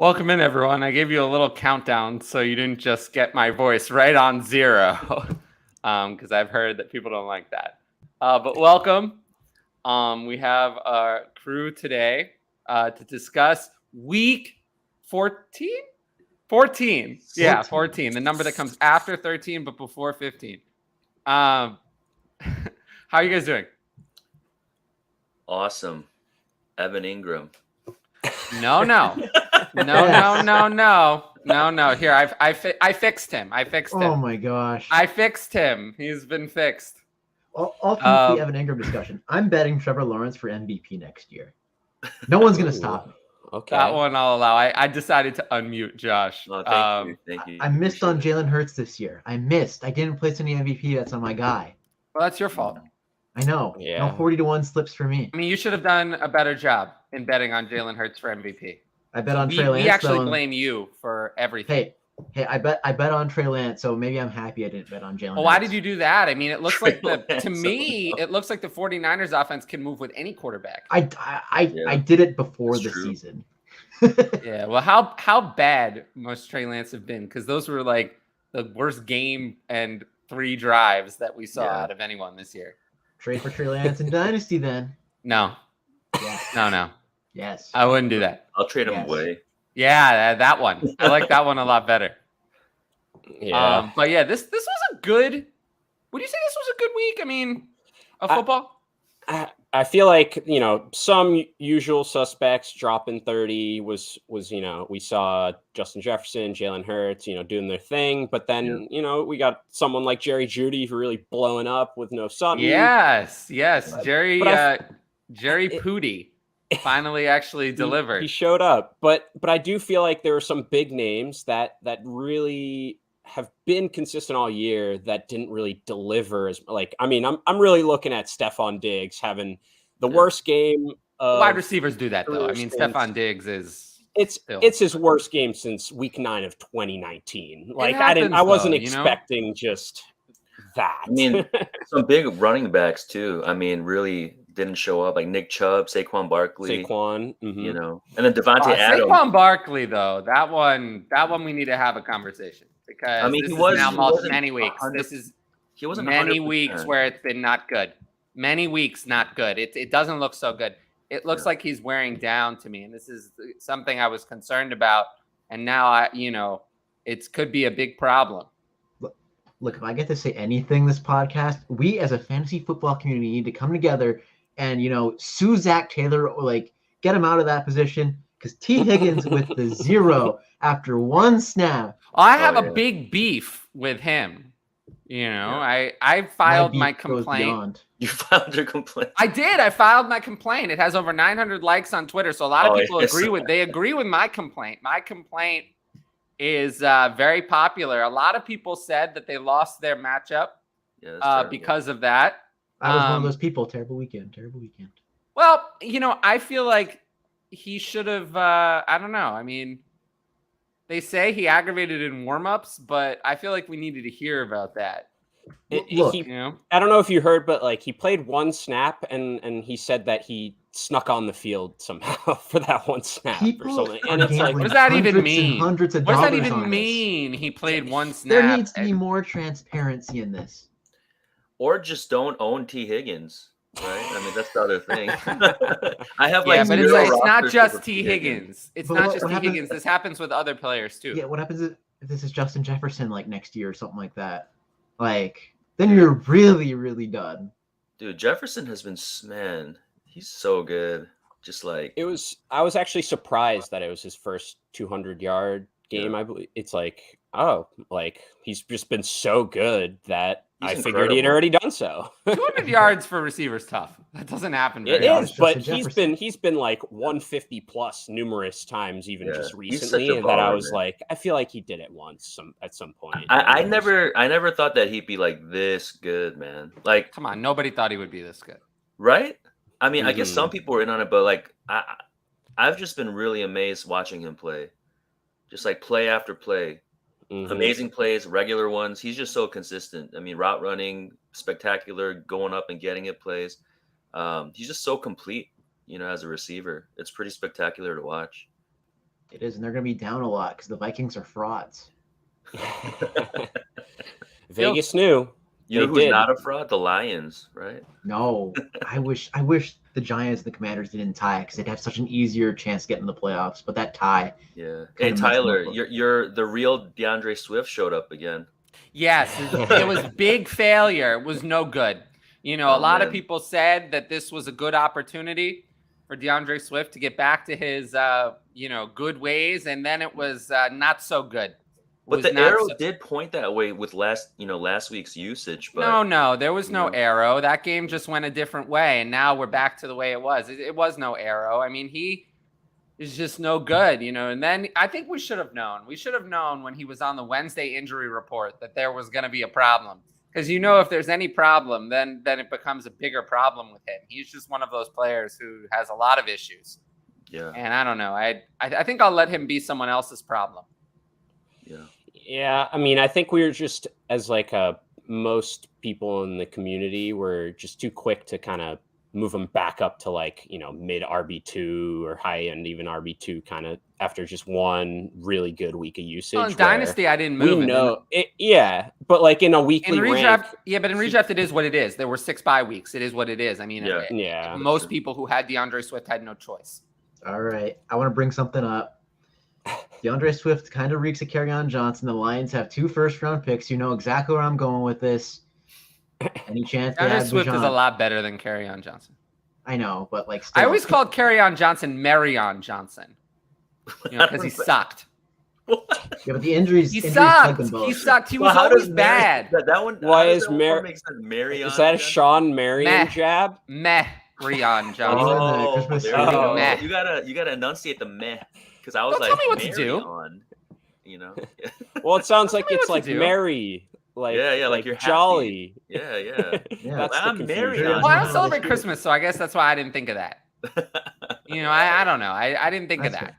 Welcome in, everyone. I gave you a little countdown so you didn't just get my voice right on 0, because I've heard that people don't like that. But welcome. We have our crew today to discuss week 14? 14. Yeah, 14. The number that comes after 13 but before 15. How are you guys doing? Awesome. Evan Ingram. No. Here, I fixed him. Oh my gosh. I fixed him. He's been fixed. I'll keep the Evan Ingram discussion. I'm betting Trevor Lawrence for MVP next year. No one's going to stop me. Okay. That one I'll allow. I decided to unmute Josh. Oh, thank you. I missed on Jalen Hurts this year. I didn't place any MVP bets on my guy. Well, that's your fault. I know. Yeah. No 40-1 slips for me. I mean, you should have done a better job in betting on Jalen Hurts for MVP. I bet on Trey Lance. We actually blame you for everything. Hey, I bet on Trey Lance, so maybe I'm happy I didn't bet on Jalen. Well, why did you do that? I mean, it looks like to me, it looks like the 49ers offense can move with any quarterback. I did it before the season. Yeah. Well, how bad must Trey Lance have been? Because those were like the worst game and 3 drives that we saw out of anyone this year. Trade for Trey Lance in Dynasty then. No. Yes. No. Yes. I wouldn't do that. I'll trade him away. Yeah, that one. I like that one a lot better. Yeah. But yeah, this was a good. Would you say this was a good week? I mean, of football. I feel like some usual suspects dropping 30 was we saw Justin Jefferson, Jalen Hurts doing their thing, but then we got someone like Jerry Jeudy who really blowing up with no Sutton. Yes, Jerry Pooty finally actually delivered. He showed up, but I do feel like there were some big names that really have been consistent all year that didn't really deliver as I'm really looking at Stephon Diggs having the worst game. Wide receivers do that though. I mean, Stephon Diggs is it's his worst game since week 9 of 2019. I wasn't expecting just that. I mean, some big running backs too. I mean, really didn't show up, like Nick Chubb, Saquon Barkley. Mm-hmm. And then Devontae Adams. Saquon Barkley though, that one we need to have a now many weeks. This is he wasn't many weeks where it's been not good. Many weeks not good. It doesn't look so good. It looks like he's wearing down to me, and this is something I was concerned about. And now it could be a big problem. Look, if I get to say anything this podcast, we as a fantasy football community need to come together and sue Zach Taylor or get him out of that position, because T. Higgins with the 0 after 1 snap. I have a big beef with him. I filed my complaint. You filed your complaint? I did. I filed my complaint. It has over 900 likes on Twitter, so a lot of people agree with my complaint. My complaint is very popular. A lot of people said that they lost their matchup because of that. I was one of those people. Terrible weekend. Well, I feel like he should have. I don't know. I mean, they say he aggravated in warmups, but I feel like we needed to hear about that. I don't know if you heard, but he played 1 snap, and he said that he snuck on the field somehow for that 1 snap or something. And it's what does that even mean? What does that even mean? He played 1 snap. There needs to be more transparency in this. Or just don't own T. Higgins. Right, I mean that's the other thing. I have but it's not just T. Higgins. It's not just T. Higgins. This happens with other players too. Yeah, what happens if this is Justin Jefferson next year or something like that? Then you're really, really done. Dude, Jefferson has been he's so good. Just I was actually surprised that it was his first 200-yard game. I believe it's he's just been so good that I figured he had already done so. 200 yards for receivers tough. That doesn't happen very often. It is, but he's been 150 plus numerous times, even just recently. And that I was I feel like he did it once at some point. I never thought that he'd be this good, man. Come on, nobody thought he would be this good, right? I mean, I guess some people were in on it, but I've just been really amazed watching him play, just play after play. Mm-hmm. Amazing plays, regular ones. He's just so consistent. I mean, route running, spectacular, going up and getting it plays. He's just so complete, as a receiver. It's pretty spectacular to watch. It is, and they're going to be down a lot because the Vikings are frauds. Vegas knew. You know who's not a fraud? The Lions, right? No, I wish the Giants and the Commanders didn't tie because they'd have such an easier chance to get in the playoffs. But that tie, yeah. Hey Tyler, you're the real DeAndre Swift showed up again. Yes, it was big failure. It was no good. You know, a lot of people said that this was a good opportunity for DeAndre Swift to get back to his, good ways, and then it was not so good. But the arrow did point that way with last week's usage. But no, there was no arrow. That game just went a different way, and now we're back to the way it was. It was no arrow. I mean, he is just no good, And then I think we should have known. We should have known when he was on the Wednesday injury report that there was going to be a problem. Because if there's any problem, then it becomes a bigger problem with him. He's just one of those players who has a lot of issues. Yeah. And I don't know. I think I'll let him be someone else's problem. Yeah. Yeah. I mean, I think we were just, as most people in the community were just too quick to kind of move him back up to mid RB2 or high end, even RB2 kind of after just one really good week of usage. Well, in Dynasty, I didn't move but in a weekly redraft, rank, but in redraft, it is what it is. There were 6 bye weeks. It is what it is. I mean, yeah. Most people who had DeAndre Swift had no choice. All right, I want to bring something up. DeAndre Swift kind of reeks of Kerryon Johnson. The Lions have 2 first-round picks. You know exactly where I'm going with this. Any chance DeAndre Swift is a lot better than Kerryon Johnson. I know, but I always called Kerryon Johnson Marion Johnson, because he sucked. What? Yeah, but the injuries. He sucked. He sucked. He was always bad. That one. Why is Marion? Is that a Sean Marion jab? Marion Johnson. Oh, Christmas meh. You gotta enunciate the meh, because I was Don't tell me what to do. Well, it sounds like it's like do. Mary. Like you're jolly. Happy. Yeah. That's I'm married. Well, I don't celebrate Christmas, so I guess that's why I didn't think of that. I don't know. I didn't think of that.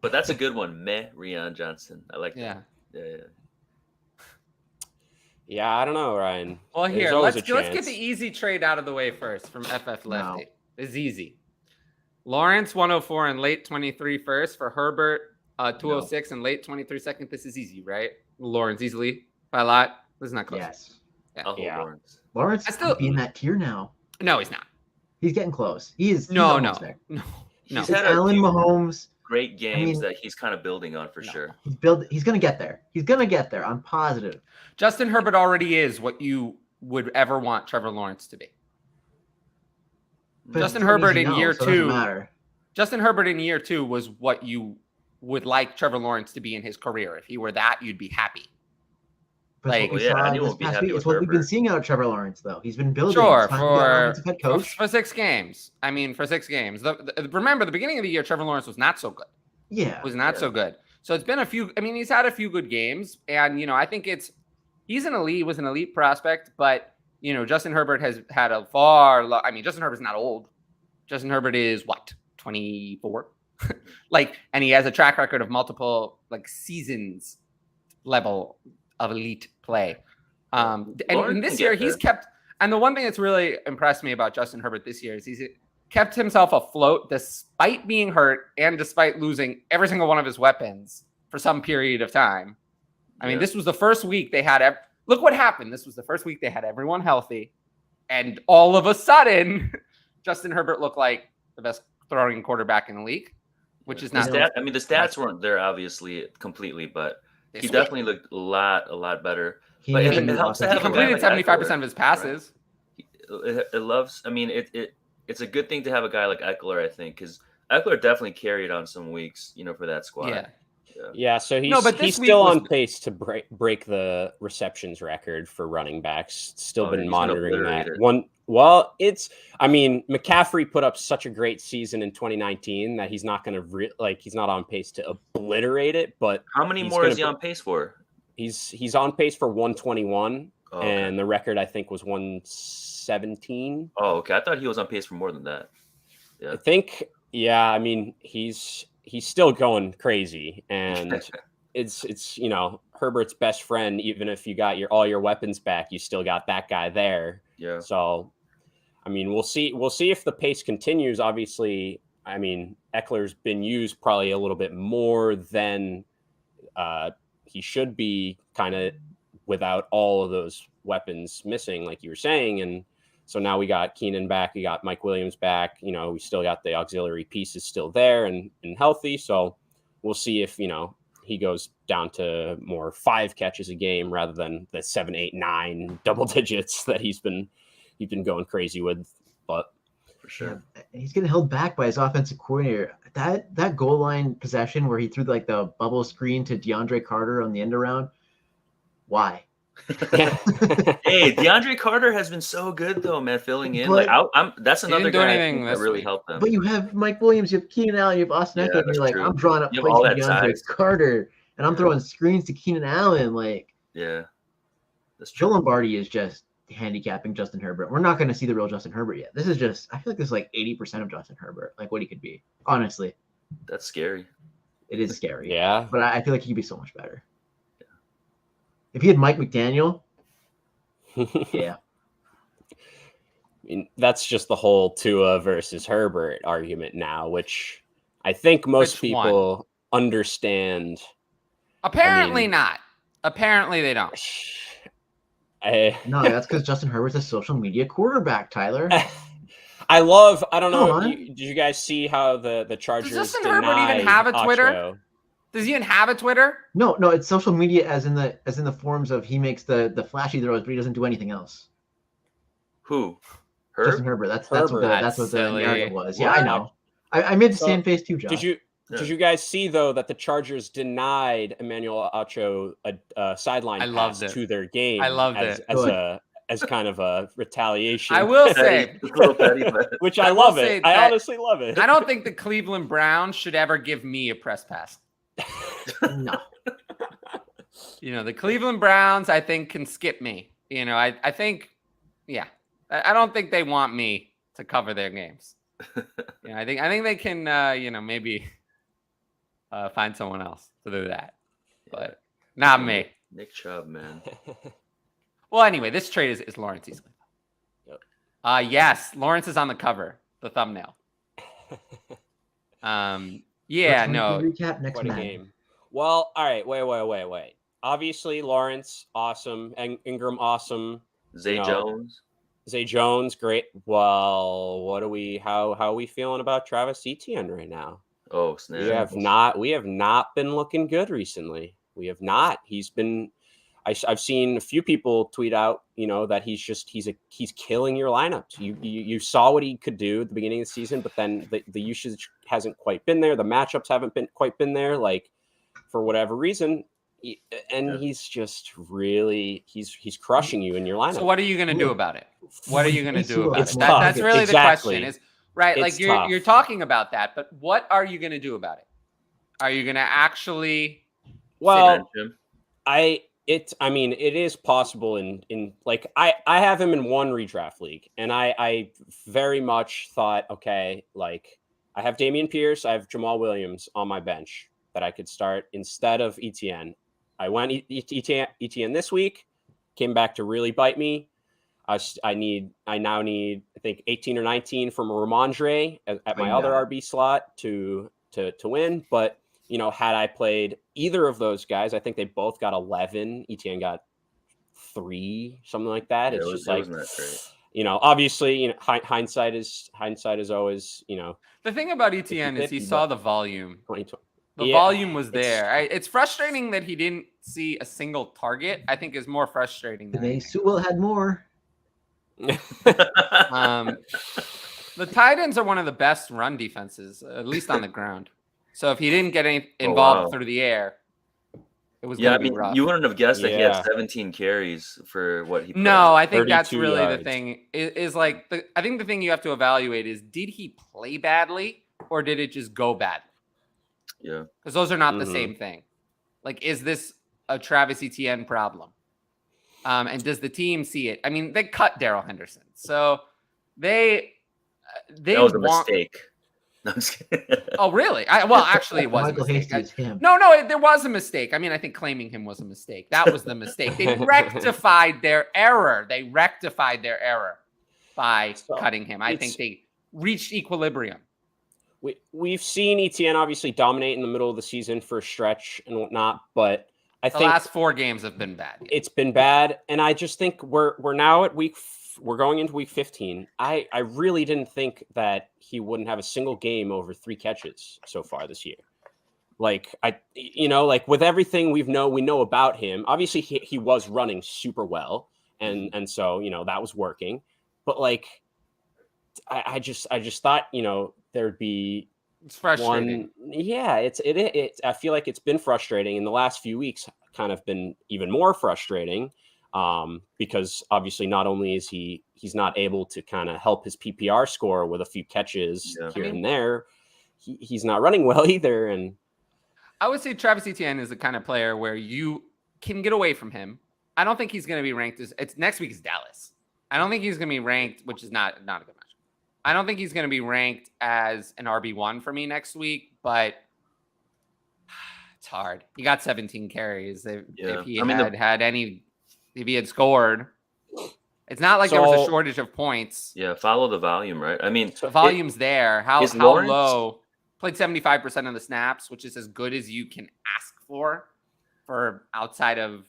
But that's a good one, Rion Johnson. I like that. Yeah. Yeah, I don't know, Ryan. Well, here let's get the easy trade out of the way first from FF Lefty. It's easy. Lawrence 104 and late 23 first for Herbert 206 and late 23 second. This is easy, right? Lawrence easily. By a lot. This is not close. Yes. Yeah. Lawrence is in that tier now. No, he's not. He's getting close. He's no. There. No. He's had Allen Mahomes. Great games that he's kind of building on for sure. He's gonna get there. He's gonna get there. I'm positive. Justin Herbert already is what you would ever want Trevor Lawrence to be. But Justin Herbert in year 2. Justin Herbert in year 2 was what you would like Trevor Lawrence to be in his career. If he were that, you'd be happy. It's what we've been seeing out of Trevor Lawrence, though. He's been building. For 6 games. I mean, for 6 games. Remember, the beginning of the year, Trevor Lawrence was not so good. Yeah, was not so good. So it's been a few. I mean, he's had a few good games, and I think he's an elite prospect, but Justin Herbert has had a Justin Herbert's not old. Justin Herbert is what, 24? And he has a track record of multiple seasons level of elite play. And this year he's kept, and the one thing that's really impressed me about Justin Herbert this year is he's kept himself afloat despite being hurt and despite losing every single one of his weapons for some period of time. I mean, this was the first week they had, look what happened. This was the first week they had everyone healthy. And all of a sudden, Justin Herbert looked like the best throwing quarterback in the league, which is not. The stats weren't there obviously completely, but he definitely looked a lot better. He completed 75% of his passes. It's a good thing to have a guy like Eckler, I think, because Eckler definitely carried on some weeks, for that squad. Yeah. So he's still on pace to break the receptions record for running backs. Still been monitoring that one. Well, McCaffrey put up such a great season in 2019 that he's not going to he's not on pace to obliterate it. But how many more is he on pace for? He's on pace for 121, and the record I think was 117. Oh, okay. I thought he was on pace for more than that. Yeah, I think. Yeah, I mean he's still going crazy, and it's Herbert's best friend. Even if you got all your weapons back, you still got that guy there. Yeah. So, I mean, we'll see if the pace continues. Obviously, I mean, Eckler's been used probably a little bit more than he should be, kind of without all of those weapons missing, like you were saying. And so now we got Keenan back, we got Mike Williams back. We still got the auxiliary pieces still there and healthy. So we'll see if he goes down to more 5 catches a game rather than the 7, 8, 9 double digits that he's been going crazy with. But for sure, he's getting held back by his offensive coordinator. That goal line possession where he threw like the bubble screen to DeAndre Carter on the end around. Why? Hey, DeAndre Carter has been so good though, man, filling in. But, that's another guy that really helped them. But you have Mike Williams, you have Keenan Allen, you have Austin Eckler, and you're like, true. I'm drawing up plays for DeAndre Carter, and I'm throwing screens to Keenan Allen. Like, yeah, that's true. Joe Lombardi is just handicapping Justin Herbert. We're not going to see the real Justin Herbert yet. This is just, I feel like this is like 80% of Justin Herbert, like what he could be. Honestly, that's scary. It is scary. Yeah, but I feel like he could be so much better. Yeah. If he had Mike McDaniel. Yeah. I mean, that's just the whole Tua versus Herbert argument now, which I think most people understand. Apparently not. Apparently they don't. No, that's because Justin Herbert's a social media quarterback, Tyler. I don't know. Did you guys see how the Chargers Does Justin Herbert even have a Twitter? Ocho? Does he even have a Twitter? No, it's social media as in the forms of he makes the flashy throws, but he doesn't do anything else. Who? Justin Herbert. That's what the narrative was. Yeah, I know. I made the same face too, John. Did you guys see though that the Chargers denied Emmanuel Ocho a sideline pass to their game? I loved it as kind of a retaliation. I will say, which I love it. I honestly love it. I don't think the Cleveland Browns should ever give me a press pass. No. The Cleveland Browns, I think, can skip me. I think, yeah. I don't think they want me to cover their games. I think they can, maybe find someone else to do that, but not me. Nick Chubb, man. Well, anyway, this trade is Lawrence easily. Yep. Yes, Lawrence is on the cover, the thumbnail. Yeah, no. Recap next game. Well, all right. Wait. Obviously, Lawrence, awesome. Ingram, awesome. Zay Jones, great. Well, how are we feeling about Travis Etienne right now? Oh, snap. We have not been looking good recently. We have not. He's been. I've seen a few people tweet out, that he's killing your lineups. You saw what he could do at the beginning of the season, but then the usage hasn't quite been there. The matchups haven't quite been there, like for whatever reason. He's just really he's crushing you in your lineup. So what are you going to do about it? What are you going to do about it? That's really the question. Is right? Like you're talking about that, but what are you going to do about it? Are you going to actually? Well, it is possible in like I have him in one redraft league, and I very much thought, okay, like I have Dameon Pierce, I have Jamal Williams on my bench that I could start instead of Etienne. I went Etienne this week, came back to really bite me. I now need I think 18 or 19 from Ramondre at my other RB slot to win, but had I played either of those guys, I think they both got 11. Etienne got 3, something like that. It's just like, obviously, hindsight is always, The thing about Etienne is he saw the volume. The volume was there. It's frustrating that he didn't see a single target. I think is more frustrating than they Sewell had more. The Titans are one of the best run defenses, at least on the ground. So if he didn't get involved through the air, it was going to be rough. You wouldn't have guessed that he had 17 carries for what he played. No, I think that's really yards. The thing. Is like I think the thing you have to evaluate is, did he play badly or did it just go badly? Yeah. Because those are not the same thing. Like, is this a Travis Etienne problem? And does the team see it? I mean, they cut Darrell Henderson. So they that was a mistake. No, I'm just kidding. Oh, really? Actually, it was Michael a mistake. Him. No, there was a mistake. I mean, I think claiming him was a mistake. That was the mistake. They rectified their error. By cutting him. I think they reached equilibrium. we've seen ETN obviously dominate in the middle of the season for a stretch and whatnot, but I The think last 4 games have been bad. it's been bad, and I just think we're now at we're going into week 15. I really didn't think that he wouldn't have a single game over 3 catches so far this year. Like like with everything we know about him, obviously he was running super well, and so that was working, but like I just thought there'd be It's frustrating. it's I feel like it's been frustrating in the last few weeks, kind of been even more frustrating, because obviously not only is he's not able to kind of help his PPR score with a few catches here and there, he's not running well either. And I would say Travis Etienne is the kind of player where you can get away from him. I don't think he's going to be ranked as it's next week is Dallas. I don't think he's going to be ranked, which is not a good match. I don't think he's going to be ranked as an RB1 for me next week, but it's hard. He got 17 carries. If he if he had scored, it's not like there was a shortage of points. Yeah, follow the volume, right? I mean, the volume's there. How low? Played 75% of the snaps, which is as good as you can ask for outside of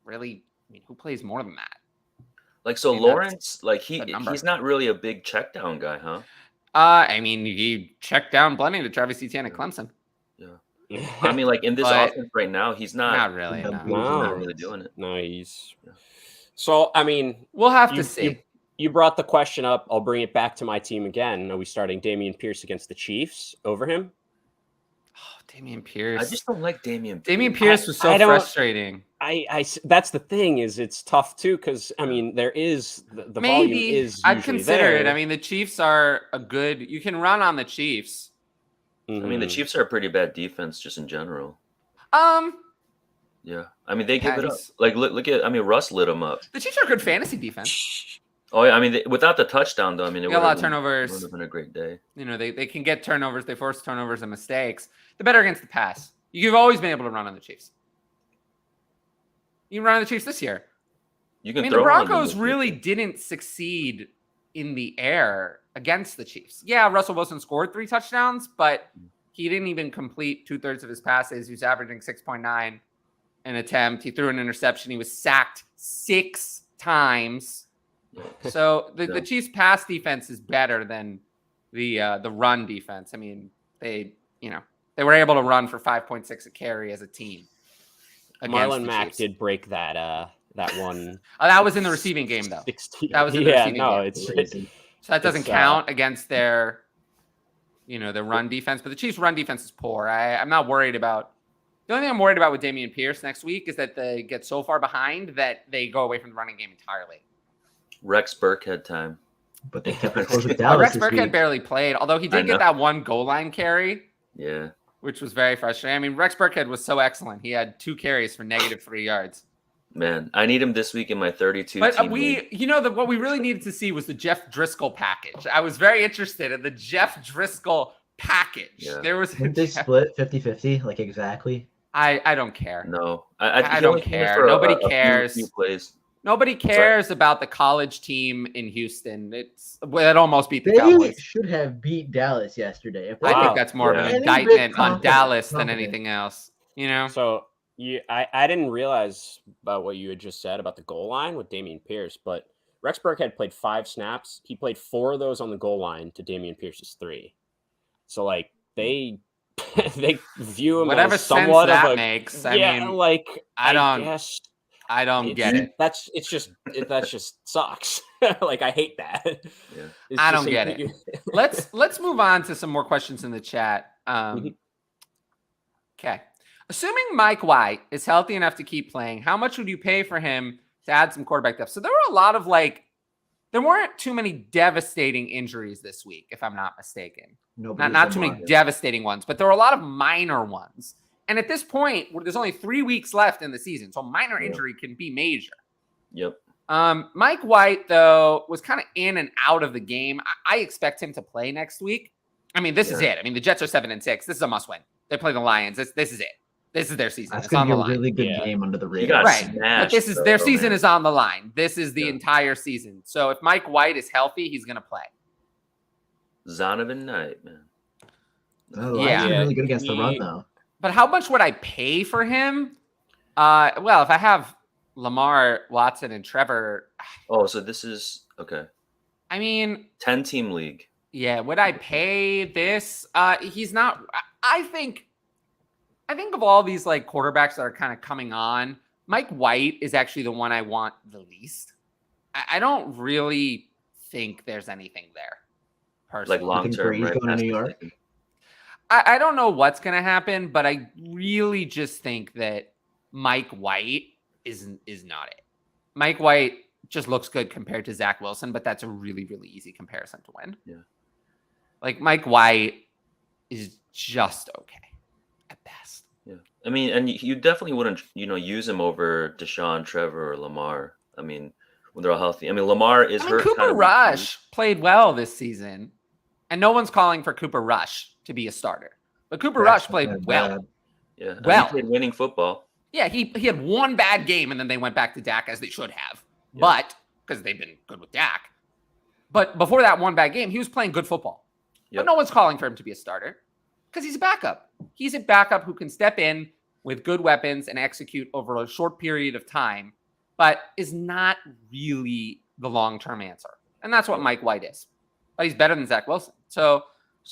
really. I mean, who plays more than that? Like, so Lawrence, like he's not really a big check down guy, huh? I mean, he checked down plenty to Travis Etienne at Clemson. Yeah. I mean, like in this offense right now, he's not really. He's not really doing it. No, he's. So I mean, we'll have to see. You brought the question up. I'll bring it back to my team again. Are we starting Dameon Pierce against the Chiefs over him? Oh, Dameon Pierce. I just don't like Dameon Pierce. Dameon Pierce was so frustrating. I that's the thing, is it's tough too, because I mean there is the volume is I'd consider there. it. I mean, the Chiefs are a good. You can run on the Chiefs. I mean, the Chiefs are a pretty bad defense just in general. Yeah, I mean they give it up. Like look at, I mean, Russ lit them up. The Chiefs are a good fantasy defense. Oh yeah, I mean without the touchdown though, I mean it would got a lot of turnovers. Would have been a great day. They can get turnovers. They force turnovers and mistakes. They're better against the pass. You've always been able to run on the Chiefs. You can run on the Chiefs this year. You can. I mean, the Broncos really didn't succeed in the air against the Chiefs. Yeah, Russell Wilson scored 3 touchdowns, but he didn't even complete 2/3 of his passes. He was averaging 6.9 an attempt. He threw an interception. He was sacked 6 times. So the Chiefs' pass defense is better than the run defense. I mean, they were able to run for 5.6 a carry as a team. Marlon Mack did break that one. That was in the receiving game, though. 16. That was in the receiving game. It's so that doesn't count against their, their run defense. But the Chiefs' run defense is poor. I'm not worried about. The only thing I'm worried about with Dameon Pierce next week is that they get so far behind that they go away from the running game entirely. Rex Burkhead time. But they kept it close with Dallas. Rex Burkhead barely played, although he did get that one goal line carry. Yeah. Which was very frustrating. I mean, Rex Burkhead was so excellent. He had 2 carries for -3 yards. Man, I need him this week in my 32 But team what we really needed to see was the Jeff Driscoll package. I was very interested in the Jeff Driscoll package. Yeah. Didn't they split 50-50, like exactly? I don't care. No. I don't care. Nobody cares. Few plays. Nobody cares about the college team in Houston. It almost beat the They Cowboys. should have beat Dallas yesterday. I think that's more of an indictment on Dallas than anything else. So I didn't realize about what you had just said about the goal line with Dameon Pierce, but Rex Burkhead played 5 snaps. He played 4 of those on the goal line to Dameon Pierce's 3. So like they view him whatever as somewhat sense of that a makes. I don't get it. That just sucks. Like I hate that. Yeah. I don't get it. Let's move on to some more questions in the chat. Okay. Assuming Mike White is healthy enough to keep playing, how much would you pay for him to add some quarterback depth? So there were a lot of there weren't too many devastating injuries this week, if I'm not mistaken. Not too many devastating ones, but there were a lot of minor ones. And at this point, there's only 3 weeks left in the season, so minor injury can be major. Yep. Mike White, though, was kind of in and out of the game. I expect him to play next week. I mean, this is it. I mean, the Jets are 7-6. This is a must-win. They play the Lions. This is it. This is their season. That's it's on the the line. Really good game under the radar. Right. But this is their season is on the line. This is the entire season. So if Mike White is healthy, he's going to play. Zonovan Knight, man. No, the Lions Yeah. are really good against the run, though. But how much would I pay for him? Well, if I have Lamar, Watson, and Trevor, Oh, so this is okay. I mean, 10-team league. yeah, would I pay this? He's not. I think of all these like quarterbacks that are kind of coming on, Mike White is actually the one I want the least. I don't really think there's anything there, personally. Like long term, Brady's right? going to New York? I don't know what's going to happen, but I really just think that Mike White is not it. Mike White just looks good compared to Zach Wilson, but that's a really, really easy comparison to win. Yeah. Like Mike White is just okay at best. Yeah. I mean, and you definitely wouldn't, use him over Deshaun, Trevor, or Lamar. I mean, when they're all healthy. I mean, Lamar is hurt. Cooper Rush played well this season, and no one's calling for Cooper Rush to be a starter. But Cooper Rush played well. Yeah. Well, he played winning football. Yeah, he had one bad game, and then they went back to Dak as they should have. Yeah. But because they've been good with Dak. But before that one bad game, he was playing good football. Yep. But no one's calling for him to be a starter because he's a backup. He's a backup who can step in with good weapons and execute over a short period of time, but is not really the long-term answer. And that's what Mike White is. But he's better than Zach Wilson. So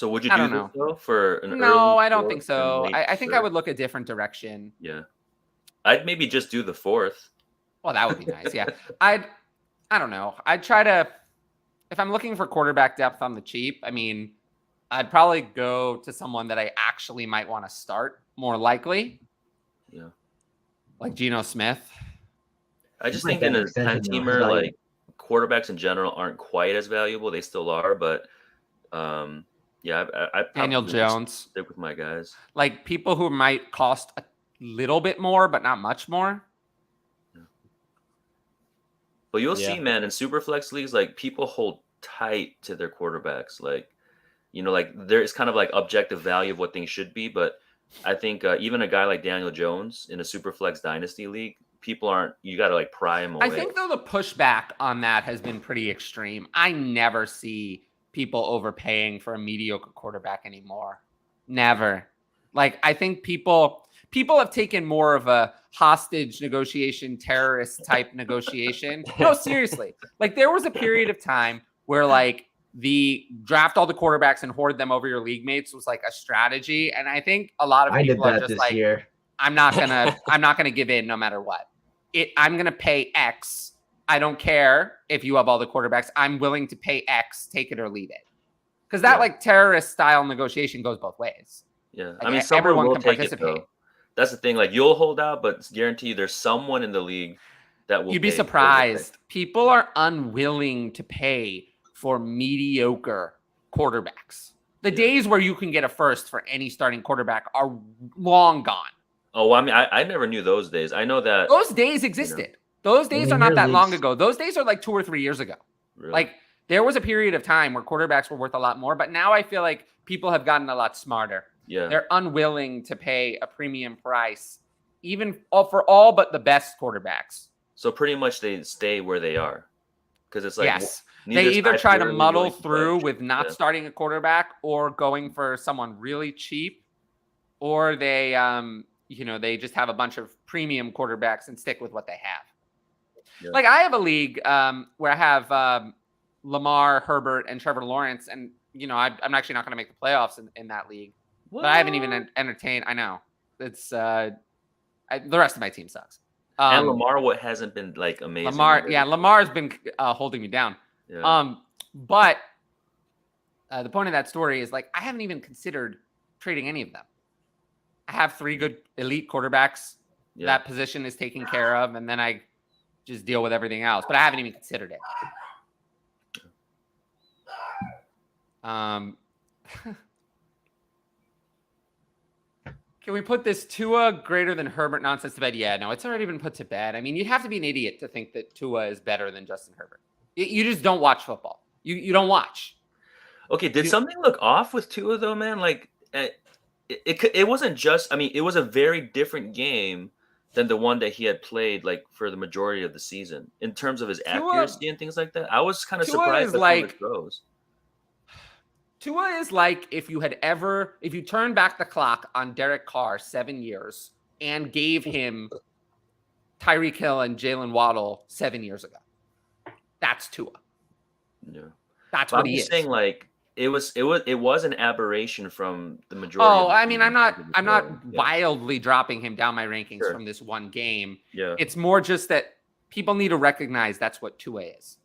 would you I do don't this know. though for an No, early I don't fourth think so. and late I think I third? would look a different direction. Yeah. I'd maybe just do the fourth. Well, that would be nice. Yeah. I don't know. I'd try to, if I'm looking for quarterback depth on the cheap, I mean, I'd probably go to someone that I actually might want to start more likely. Yeah. Like Geno Smith. I just Like think in that a extension, though, 10-teamer, like- like quarterbacks in general aren't quite as valuable. They still are, but yeah, I Daniel probably just Jones. stick with my guys. Like people who might cost a little bit more, but not much more. But you'll Yeah. see, man, in super flex leagues, like people hold tight to their quarterbacks. Like, like there is kind of like objective value of what things should be. But I think even a guy like Daniel Jones in a super flex dynasty league, people aren't. You got to like pry him away. I think though the pushback on that has been pretty extreme. I never see people overpaying for a mediocre quarterback anymore. Never. Like I think people have taken more of a hostage negotiation, terrorist type negotiation. No, seriously. Like there was a period of time where like the draft all the quarterbacks and hoard them over your league mates was like a strategy. And I think a lot of I did people are that just this like, year. I'm not gonna give in no matter what. I'm gonna pay X. I don't care if you have all the quarterbacks. I'm willing to pay X, take it or leave it. Because that like terrorist style negotiation goes both ways. Yeah, Like, I mean, someone everyone will can take it participate. though. That's the thing. Like you'll hold out, but it's guaranteed there's someone in the league that will. You'd be pay for the surprised. pick. People are unwilling to pay for mediocre quarterbacks. The days where you can get a first for any starting quarterback are long gone. Oh, well, I mean, I never knew those days. I know that Those days existed. Those days In are not your that long leagues- ago. Those days are like 2 or 3 years ago. really. Like there was a period of time where quarterbacks were worth a lot more, but now I feel like people have gotten a lot smarter. yeah, They're unwilling to pay a premium price, even for all but the best quarterbacks. so pretty much they stay where they are because it's like Yes. neither They either side's try to really muddle willing to through budge. with not Yeah. starting a quarterback or going for someone really cheap, or they they just have a bunch of premium quarterbacks and stick with what they have. Yeah. Like I have a league where I have Lamar, Herbert, and Trevor Lawrence, and I'm actually not going to make the playoffs in that league. But I haven't even entertained. I know it's the rest of my team sucks. And Lamar, what hasn't been like amazing. Lamar's been holding me down. Yeah. But the point of that story is like I haven't even considered trading any of them. I have 3 good elite quarterbacks. Yeah. That position is taken care of, and then I just deal with everything else. But I haven't even considered it. Can we put this Tua greater than Herbert nonsense to bed? Yeah, no, it's already been put to bed. I mean, you'd have to be an idiot to think that Tua is better than Justin Herbert. You just don't watch football. You don't watch. Okay, did something look off with Tua though, man? Like it wasn't just. I mean, it was a very different game than the one that he had played like for the majority of the season in terms of his accuracy and things like that. I was kind of Tua surprised is at some of like- his throws. Tua is like if you turned back the clock on Derek Carr 7 years and gave him Tyreek Hill and Jalen Waddle 7 years ago. That's Tua. Yeah. That's But what I'm he just is. saying, like, it was an aberration from the majority. Oh, of the I mean, I'm not Yeah. wildly dropping him down my rankings Sure. from this one game. Yeah. It's more just that people need to recognize that's what Tua is.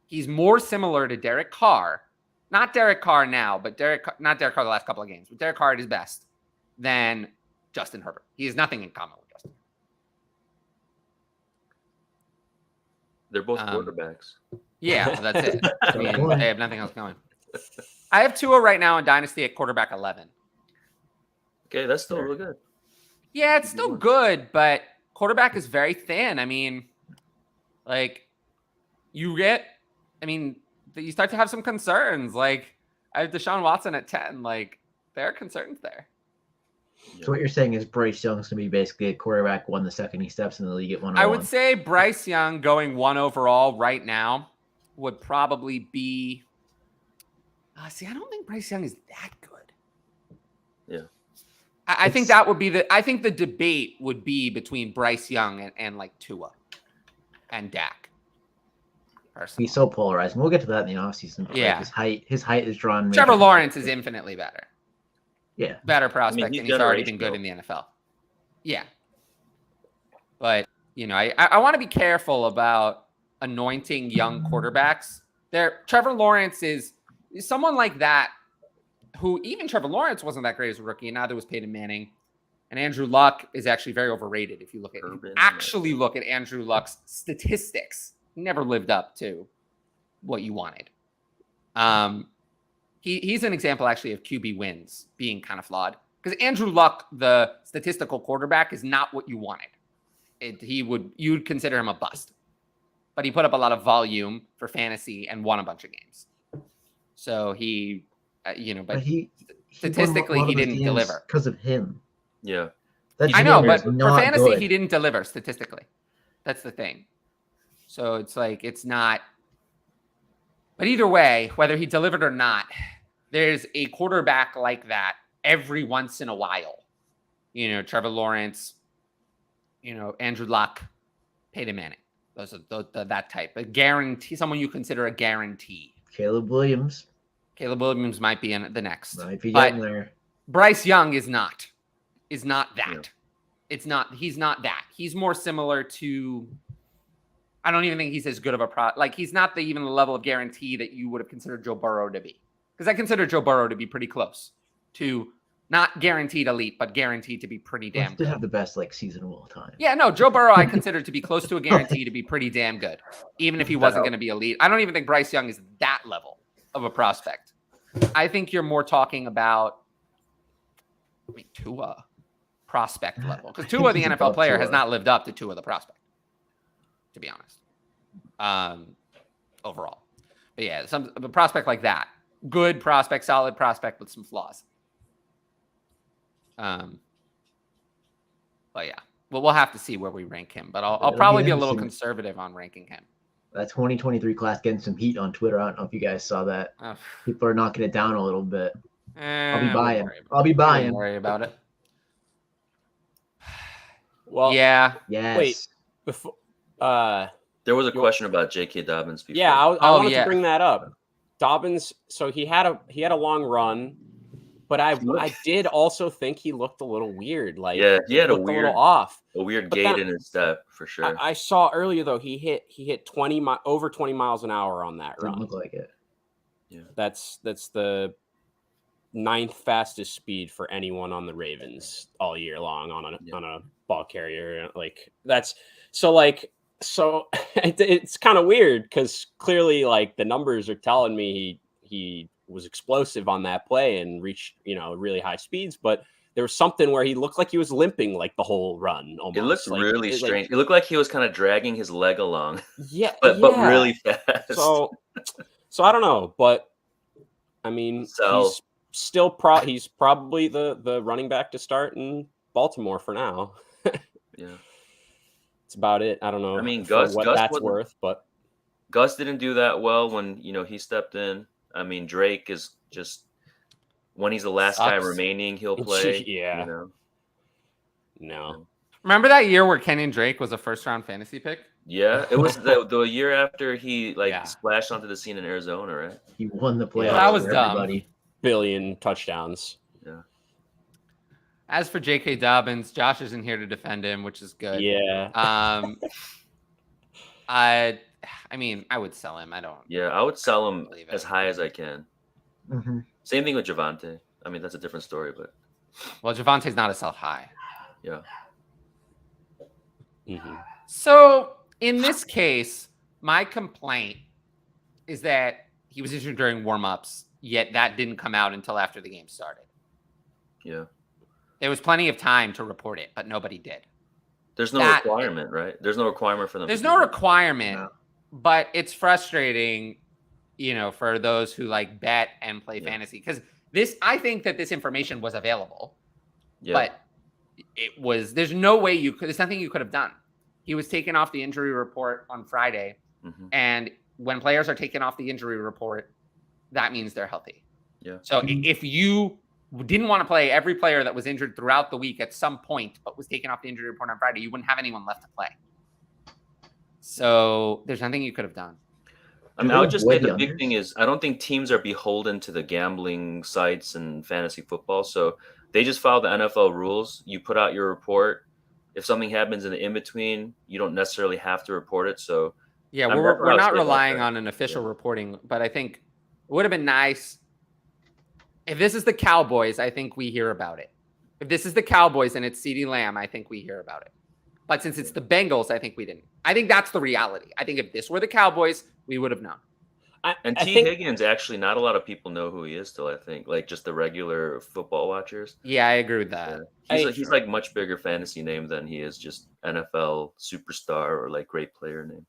He's more similar to Derek Carr, not Derek Carr now, but not Derek Carr the last couple of games, but Derek Carr at his best than Justin Herbert. He has nothing in common with Justin. They're both quarterbacks. Yeah, that's it. I mean, they have nothing else going. I have Tua right now in Dynasty at quarterback 11. Okay, that's still really good. Yeah, it's still good, but quarterback is very thin. I mean, like, you start to have some concerns. Like, I have Deshaun Watson at 10. Like, there are concerns there. So what you're saying is Bryce Young's going to be basically a quarterback one the second he steps in the league at 101. I would say Bryce Young going 1 overall right now would probably be. I don't think Bryce Young is that good. Yeah. I think that would be I think the debate would be between Bryce Young and like Tua and Dak. Personally. He's so polarizing. We'll get to that in the offseason. Yeah. Like his height is drawn. Trevor Lawrence is infinitely better. Yeah. Better prospect, and he's already been good generational. in the NFL. Yeah. But, I want to be careful about anointing young quarterbacks. Trevor Lawrence is someone like that who even Trevor Lawrence wasn't that great as a rookie, and neither was Peyton Manning. And Andrew Luck is actually very overrated if you look at Andrew Luck's statistics. He never lived up to what you wanted. He's an example actually of QB wins being kind of flawed because Andrew Luck, the statistical quarterback, is not what you wanted. You'd consider him a bust, but he put up a lot of volume for fantasy and won a bunch of games. So but statistically he didn't deliver because of him. Yeah, I know, but for fantasy he didn't deliver statistically. That's the thing. So it's like it's not. But either way, whether he delivered or not, there's a quarterback like that every once in a while. Trevor Lawrence, Andrew Luck, Peyton Manning. Those are that type. A guarantee, someone you consider a guarantee. Caleb Williams might be in the next. Might be getting there. Bryce Young is not that. Yeah. He's not that. He's more similar to. I don't even think he's as good of a he's not even the level of guarantee that you would have considered Joe Burrow to be. Because I consider Joe Burrow to be pretty close to not guaranteed elite, but guaranteed to be pretty damn good. Have the best season of all time. Yeah, no, Joe Burrow I consider to be close to a guarantee to be pretty damn good, even if he wasn't going to be elite. I don't even think Bryce Young is that level of a prospect. I think you're more talking about Tua prospect level. Because Tua, the NFL player, has not lived up to Tua, the prospect. To be honest, overall, but yeah, a prospect like that, good prospect, solid prospect with some flaws. But yeah, well, we'll have to see where we rank him. But I'll probably be a little conservative on ranking him. That 2023 class getting some heat on Twitter. I don't know if you guys saw that. People are knocking it down a little bit. I'll be buying. Don't worry about it. Well, yeah. Yes. Wait. Before. There was a question about J.K. Dobbins before. Yeah, I wanted to bring that up. Dobbins, so he had a long run, but I did also think he looked a little weird. He had a little off, a weird gait in his step for sure. I saw earlier though he hit over 20 miles an hour on that run. Didn't look like it. Yeah, that's the 9th fastest speed for anyone on the Ravens all year long on a ball carrier. So it's kind of weird because clearly the numbers are telling me he was explosive on that play and reached really high speeds, but there was something where he looked like he was limping the whole run. Almost. It looked really strange. It looked like he was kind of dragging his leg along. Yeah, but really fast. So I don't know, but I mean he's still he's probably the running back to start in Baltimore for now. Yeah. That's about it. I don't know. I mean, Gus that's worth, but Gus didn't do that well when he stepped in. I mean, Drake is just when he's the last guy Sucks. remaining, he'll play. Yeah. You know? No. Remember that year where Kenyon Drake was a first-round fantasy pick? Yeah, it was the year after he Yeah. splashed onto the scene in Arizona, right? He won the playoffs. That was for dumb. everybody. Billion touchdowns. Yeah. As for J.K. Dobbins, Josh isn't here to defend him, which is good. Yeah. I mean, I would sell him. I don't. Yeah, I would sell him believe it. as high as I can. Mm-hmm. Same thing with Javonte. I mean, that's a different story, but Well, Javonte's not a sell high. yeah. Mm-hmm. So in this case, my complaint is that he was injured during warmups, yet that didn't come out until after the game started. Yeah. There was plenty of time to report it, but nobody did. There's no That- requirement, right? There's no requirement for them. There's to no do that. requirement, No. but it's frustrating, for those who bet and play Yeah. fantasy. Because I think that this information was available, Yeah. but there's no way there's nothing you could have done. He was taken off the injury report on Friday. Mhm. And when players are taken off the injury report, that means they're healthy. Yeah. So if you didn't want to play every player that was injured throughout the week at some point, but was taken off the injury report on Friday, you wouldn't have anyone left to play. So there's nothing you could have done. I mean, I would just say Avoid the the big unders. thing is I don't think teams are beholden to the gambling sites and fantasy football. So they just follow the NFL rules. You put out your report. If something happens in the in-between, you don't necessarily have to report it. So Yeah, I'm we're proud not to say about relying that. on an official reporting, but I think it would have been nice. If this is the Cowboys, I think we hear about it. If this is the Cowboys and it's CeeDee Lamb, I think we hear about it. But since it's the Bengals, I think we didn't. I think that's the reality. I think if this were the Cowboys, we would have known. And I T. think- Higgins, actually, not a lot of people know who he is still, I think. Like, just the regular football watchers. Yeah, I agree with that. Yeah. He's like much bigger fantasy name than he is just NFL superstar or like great player name.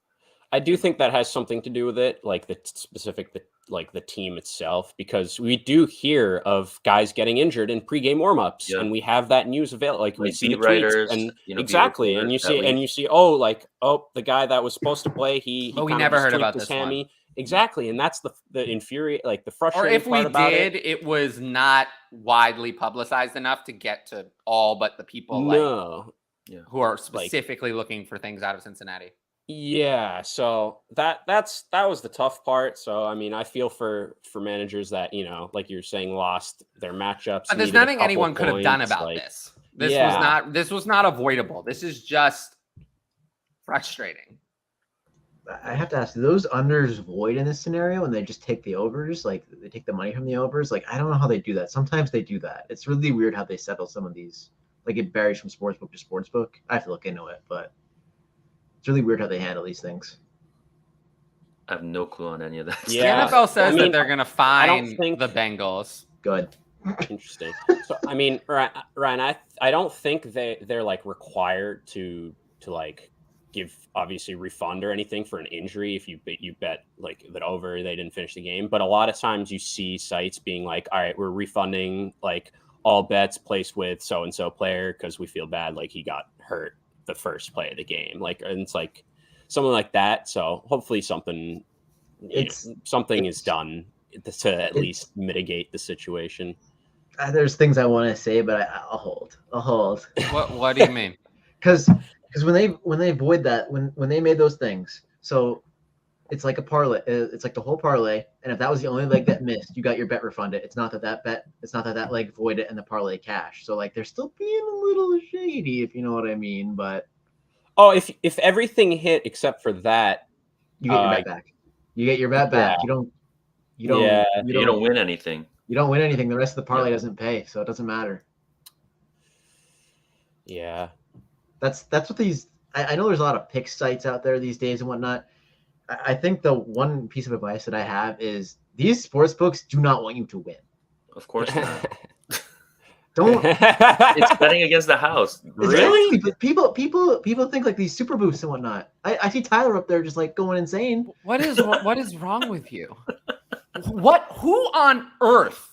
I do think that has something to do with it, like the team itself, because we do hear of guys getting injured in pregame warmups, Yeah. and we have that news available. Like we Like see beat the tweets, writers, and beat exactly, and you reporters, see, the guy that was supposed to play, he But we kind of never just heard tweaked about his this one. hammy. Exactly, and that's the the Or frustrating if we part about did, it was not widely publicized enough to get to all but the people No, who are specifically looking for things out of Cincinnati. yeah, so that was the tough part. So I mean, I feel for managers that, like you're saying, lost their matchups. But there's needed a nothing couple anyone could have done points, about like- this. This Yeah. was not avoidable. This is just frustrating. I have to ask, do those unders void in this scenario and they just take the overs? Like they take the money from the overs? Like I don't know how they do that. Sometimes they do that. It's really weird how they settle some of these. Like it varies from sportsbook to sportsbook. I have to look into it, but it's really weird how they handle these things. I have no clue on any of that. Yeah. The NFL says I mean, that they're going to I don't fine think- the Bengals. Good. Interesting. So I mean, Ryan, I don't think they're like required to like give obviously refund or anything for an injury if you bet like that over they didn't finish the game. But a lot of times you see sites being like, all right, we're refunding like all bets placed with so and so player because we feel bad like he got hurt the first play of the game. Like, and it's like something like that. So hopefully something is done to at least mitigate the situation. There's things I want to say, but I'll hold. What do you mean? Because when they void that, when they made those things, so it's like a parlay. It's like the whole parlay, and if that was the only leg that missed, you got your bet refunded. It's not that leg voided and the parlay cash. So like they're still being a little shady, if you know what I mean. But if everything hit except for that, you get your bet back. You get your bet back. Yeah. You don't win anything. You don't win anything. The rest of the parlay doesn't pay, so it doesn't matter. Yeah. That's what these. I know there's a lot of pick sites out there these days and whatnot. I think the one piece of advice that I have is these sports books do not want you to win. Of course not. Don't. It's betting against the house. Really? But people think like these super boosts and whatnot. I see Tyler up there just like going insane. What is wrong with you? Who on earth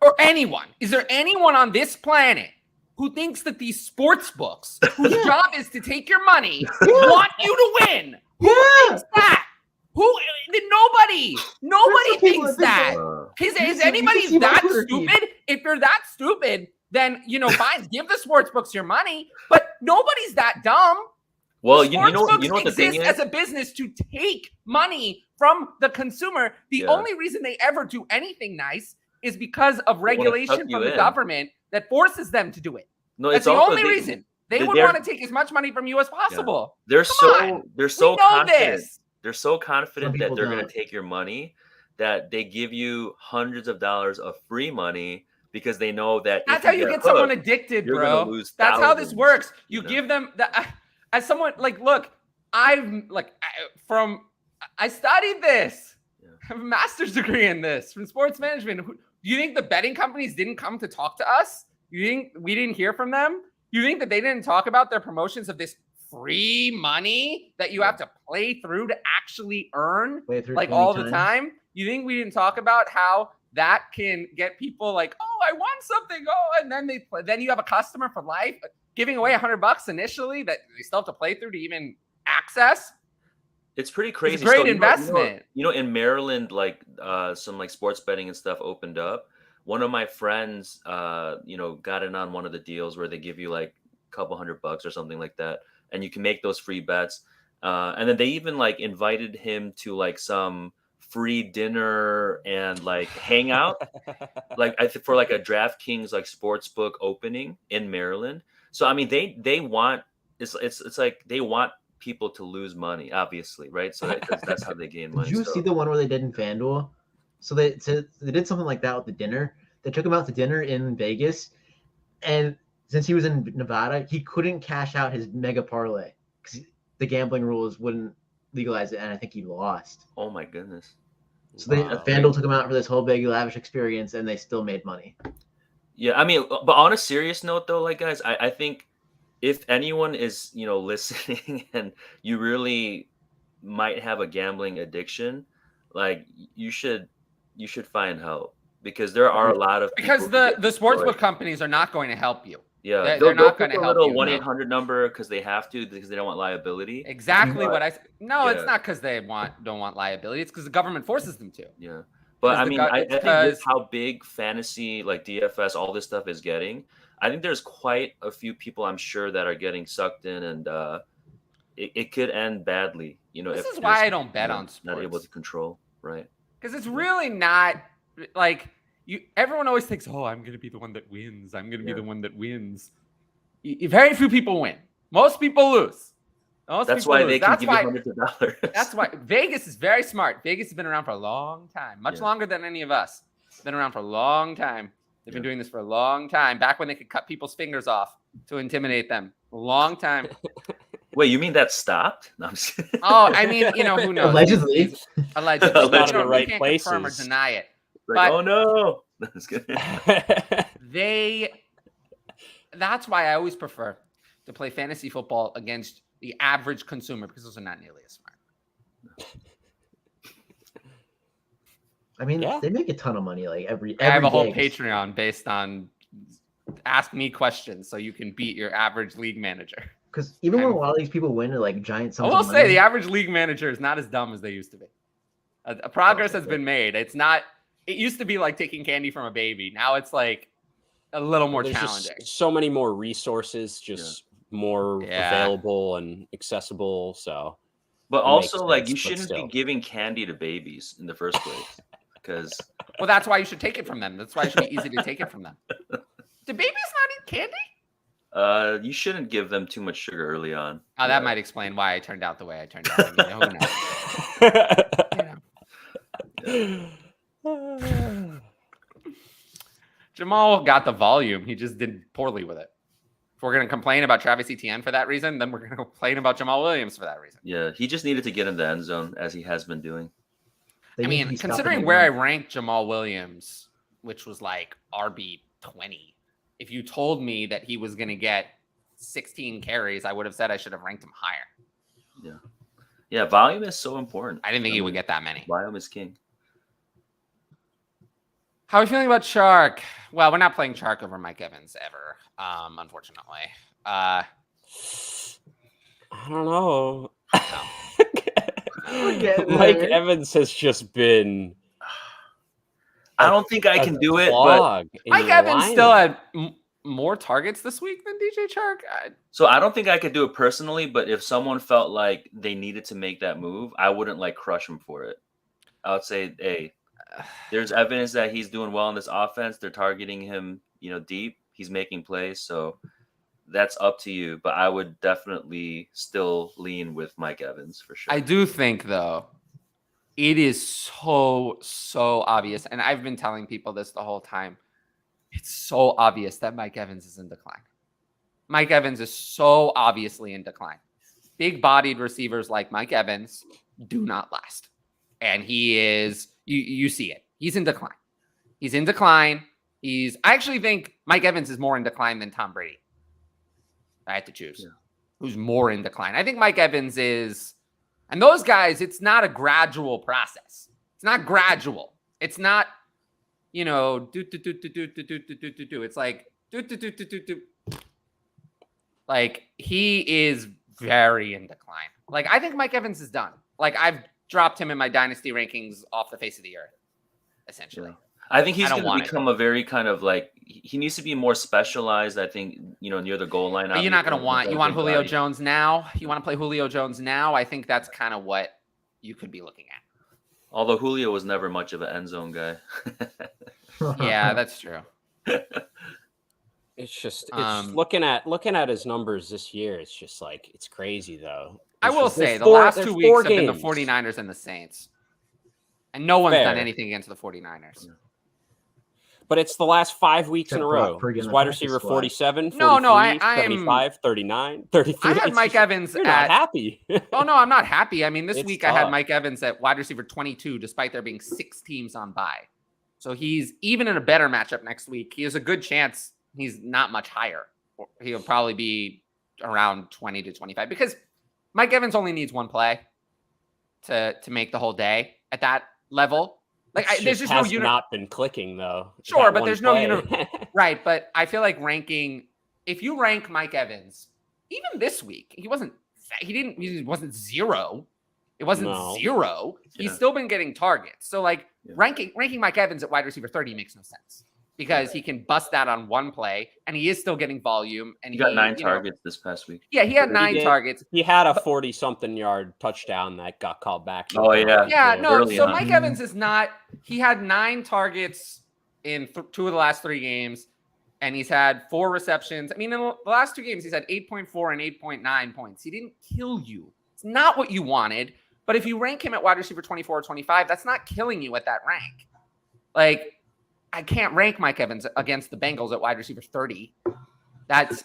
or anyone, is there anyone on this planet who thinks that these sports books, whose job is to take your money, want you to win? Who thinks that? Nobody There's some people thinks that that. Is anybody see my that Twitter feed. stupid? If you're that stupid, then fine, give the sports books your money. But nobody's that dumb. Well, The you know sports what the thing exist is? as a business to take money from the consumer. The only reason they ever do anything nice is because of regulation from the government that forces them to do it. No, That's it's the also only reason. They would want to take as much money from you as possible. They're so We know confident. this. They're so confident that they're going don't. to take your money that they give you hundreds of dollars of free money because they know that That's how you get someone addicted, you're bro. gonna lose That's how this thousands, works. you You know? give them as someone like, look, I studied this. Yeah. I have a master's degree in this from sports management. Do you think the betting companies didn't come to talk to us? You think we didn't hear from them? You think that they didn't talk about their promotions of this free money that you have to play through to actually earn like all the time? You think we didn't talk about how that can get people like, oh, I want something. Oh, and then you have a customer for life giving away $100 initially that they still have to play through to even access. It's pretty crazy. It's a great investment. In Maryland, like some like sports betting and stuff opened up. One of my friends, got in on one of the deals where they give you like a couple $100 or something like that, and you can make those free bets. And then they even like invited him to like some free dinner and like hangout, like for like a DraftKings like sports book opening in Maryland. So I mean, they want it's like they want people to lose money, obviously, right? So that's how they gain money. Did you see the one where they did in FanDuel? So they did something like that with the dinner. They took him out to dinner in Vegas, and since he was in Nevada, he couldn't cash out his mega parlay because the gambling rules wouldn't legalize it, and I think he lost. Oh my goodness! So FanDuel took him out for this whole big lavish experience, and they still made money. Yeah, I mean, but on a serious note, though, like guys, I think if anyone is listening and you really might have a gambling addiction, like you should find help, because there are a lot of because the sportsbook companies are not going to help you. Yeah, they're not going to help you. A little 1-800 number because they have to, because they don't want liability. Exactly what I. No, it's not because they don't want liability. It's because the government forces them to. Yeah, but I mean, I think with how big fantasy, like DFS, all this stuff is getting, I think there's quite a few people, I'm sure, that are getting sucked in, and it could end badly. This is why I don't bet on sports. Not able to control, right? Because it's really not like. Everyone always thinks, oh, I'm going to be the one that wins. I'm going to be the one that wins. Very few people win. Most people lose. That's why they can give you hundreds of dollars. That's why Vegas is very smart. Vegas has been around for a long time, much longer than any of us. Been around for a long time. They've been doing this for a long time, back when they could cut people's fingers off to intimidate them. A long time. Wait, you mean that stopped? No, I'm just Oh, I mean, who knows? Allegedly. Allegedly. Not in the right can't places. confirm or deny it. Like, oh no. That's why I always prefer to play fantasy football against the average consumer, because those are not nearly as smart. I mean, they make a ton of money like every I have a whole day. Patreon based on ask me questions so you can beat your average league manager. Because even when a lot of these people win, like giant sums I will of money, say the average league manager is not as dumb as they used to be. Progress has been made. It's not. It used to be like taking candy from a baby. Now it's like a little more challenging. Just so many more resources, more available and accessible. So, but also like you shouldn't be giving candy to babies in the first place, because that's why you should take it from them. That's why it should be easy to take it from them. Do babies not eat candy? You shouldn't give them too much sugar early on. Oh, that might explain why I turned out the way I turned out. I mean, who knows? Jamal got the volume. He just did poorly with it. If we're going to complain about Travis Etienne for that reason, then we're going to complain about Jamal Williams for that reason. Yeah, he just needed to get in the end zone, as he has been doing. I mean, considering where I ranked Jamal Williams, which was like RB 20, if you told me that he was going to get 16 carries, I would have said I should have ranked him higher. Yeah. Yeah, volume is so important. I didn't think he would get that many. Volume is king. How are we feeling about Chark? Well, we're not playing Chark over Mike Evans ever, unfortunately. I don't know. Mike Evans has just been I don't think I can do it, but Mike Evans still had more targets this week than DJ Chark. So I don't think I could do it personally, but if someone felt like they needed to make that move, I wouldn't like crush him for it. I would say, hey, there's evidence that he's doing well in this offense. They're targeting him, deep. He's making plays, so that's up to you. But I would definitely still lean with Mike Evans for sure. I do think, though, it is so obvious, and I've been telling people this the whole time. It's so obvious that Mike Evans is in decline. Mike Evans is so obviously in decline. Big-bodied receivers like Mike Evans do not last. And he is, you see it. He's in decline. He's in decline. I actually think Mike Evans is more in decline than Tom Brady. I had to choose. Yeah. Who's more in decline? I think Mike Evans is, and those guys, it's not a gradual process. It's not gradual. It's not, It's like, Like, he is very in decline. Like, I think Mike Evans is done. Like, I've dropped him in my dynasty rankings off the face of the earth, essentially. Yeah. I think he's going to become a very kind of like, he needs to be more specialized, I think, near the goal line. But you're not going to want, you want Julio Jones now? You want to play Julio Jones now? I think that's kind of what you could be looking at. Although Julio was never much of an end zone guy. Yeah, that's true. It's just looking at his numbers this year. It's just like, it's crazy though. I will say the last 2 weeks have been the 49ers and the Saints. And no one's done anything against the 49ers. But it's the last 5 weeks in a row. It's wide receiver 47, 43, no, I 75, 39, 33. I had Mike Evans You're not happy. Oh, no, I'm not happy. I mean, this week I had Mike Evans at wide receiver 22, despite there being 6 teams on bye. So he's even in a better matchup next week. He has a good chance. He's not much higher. He'll probably be around 20 to 25 because Mike Evans only needs one play to make the whole day at that level. Like, there's just no not been clicking though. Sure, but there's no right. But I feel like if you rank Mike Evans, even this week, he wasn't zero. It wasn't zero. Yeah. He's still been getting targets. So like ranking Mike Evans at wide receiver 30 makes no sense because he can bust that on one play and he is still getting volume. And he got 9 targets this past week. Yeah, he had 9 targets. He had a 40-something yard touchdown that got called back. Oh, yeah. Yeah, no, so Mike Evans is not – he had 9 targets in 2 of the last 3 games, and he's had 4 receptions. I mean, in the last 2 games, he's had 8.4 and 8.9 points. He didn't kill you. It's not what you wanted, but if you rank him at wide receiver 24 or 25, that's not killing you at that rank. Like – I can't rank Mike Evans against the Bengals at wide receiver 30. That's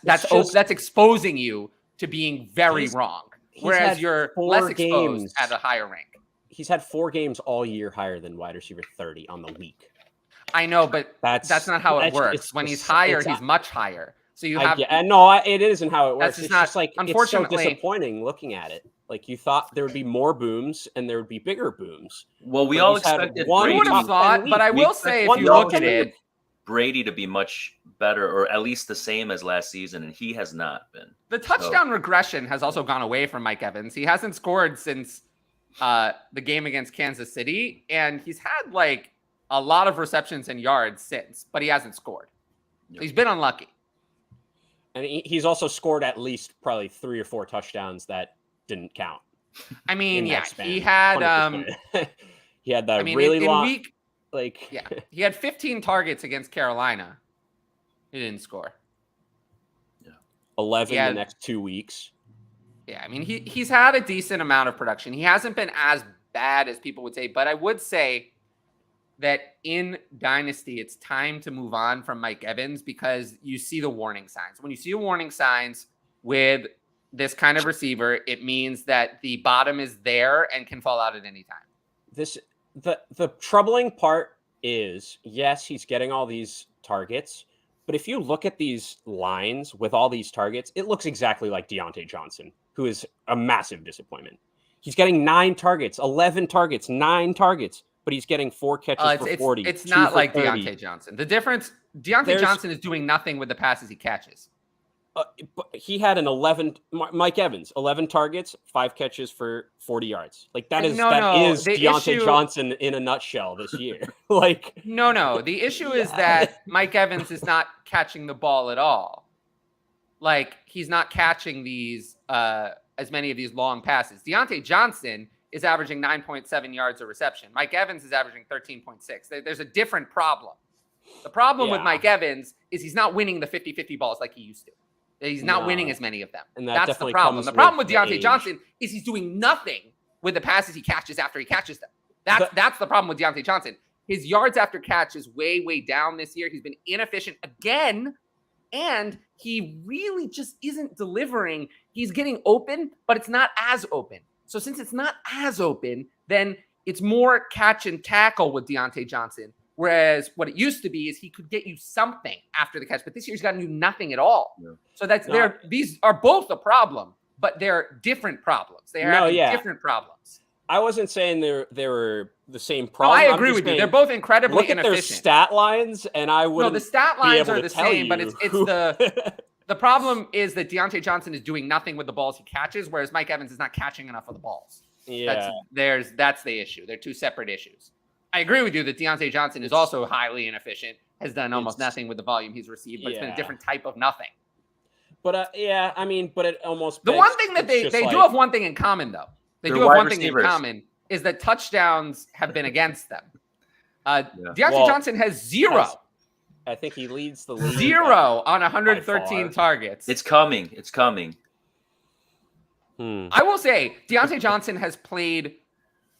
exposing you to being very wrong. Whereas you're less exposed at a higher rank. He's had 4 games all year higher than wide receiver 30 on the week. I know, but that's not how it works. When he's higher, he's much higher. So you have it isn't how it works. It's just like unfortunately it's so disappointing looking at it. Like you thought there would be more booms and there would be bigger booms. Well, we all expected one would have thought, but I will say if you look at it, Brady to be much better or at least the same as last season, and he has not been. The touchdown regression has also gone away from Mike Evans. He hasn't scored since the game against Kansas City, and he's had like a lot of receptions and yards since, but he hasn't scored. Yep. He's been unlucky. And he's also scored at least probably 3 or 4 touchdowns that didn't count. I mean, he had he had that really long week. Like, yeah, he had 15 targets against Carolina. He didn't score. Yeah, 11 the next 2 weeks. Yeah, I mean, he's had a decent amount of production. He hasn't been as bad as people would say, but I would say that in Dynasty, it's time to move on from Mike Evans because you see the warning signs. When you see the warning signs with this kind of receiver, it means that the bottom is there and can fall out at any time. The troubling part is, yes, he's getting all these targets, but if you look at these lines with all these targets, it looks exactly like Deontay Johnson, who is a massive disappointment. He's getting 9 targets, 11 targets, 9 targets, but he's getting 4 catches for 40. It's not like 30. Deontay Johnson. The difference, Deontay Johnson is doing nothing with the passes he catches. But he had Mike Evans, 11 targets, 5 catches for 40 yards. Like that is Deontay Johnson in a nutshell this year. Like no. The issue is that Mike Evans is not catching the ball at all. Like he's not catching these as many of these long passes. Deontay Johnson is averaging 9.7 yards a reception. Mike Evans is averaging 13.6. There's a different problem. The problem with Mike Evans is he's not winning the 50-50 balls like he used to. He's not winning as many of them. And that's the problem. The problem with Deontay Johnson is he's doing nothing with the passes he catches after he catches them. That's the problem with Deontay Johnson. His yards after catch is way, way down this year. He's been inefficient again, and he really just isn't delivering. He's getting open, but it's not as open. So since it's not as open, then it's more catch and tackle with Deontay Johnson. Whereas what it used to be is he could get you something after the catch, but this year he's gotten you nothing at all. Yeah. So these are both a problem, but they're different problems. They are different problems. I wasn't saying they were the same problem. No, I agree with you. They're both incredibly inefficient. Look at their stat lines, and I wouldn't. No, the stat lines are the same, but it's the problem is that Deontay Johnson is doing nothing with the balls he catches, whereas Mike Evans is not catching enough of the balls. Yeah, that's the issue. They're two separate issues. I agree with you that Deontay Johnson is also highly inefficient, has done almost nothing with the volume he's received, but it's been a different type of nothing. But but it almost the one thing that they do have one thing in common though. They do have one thing in common is that touchdowns have been against them. Deontay Johnson has 0. I think he leads the league. 0 on 113 targets. It's coming. It's coming. I will say Deontay Johnson has played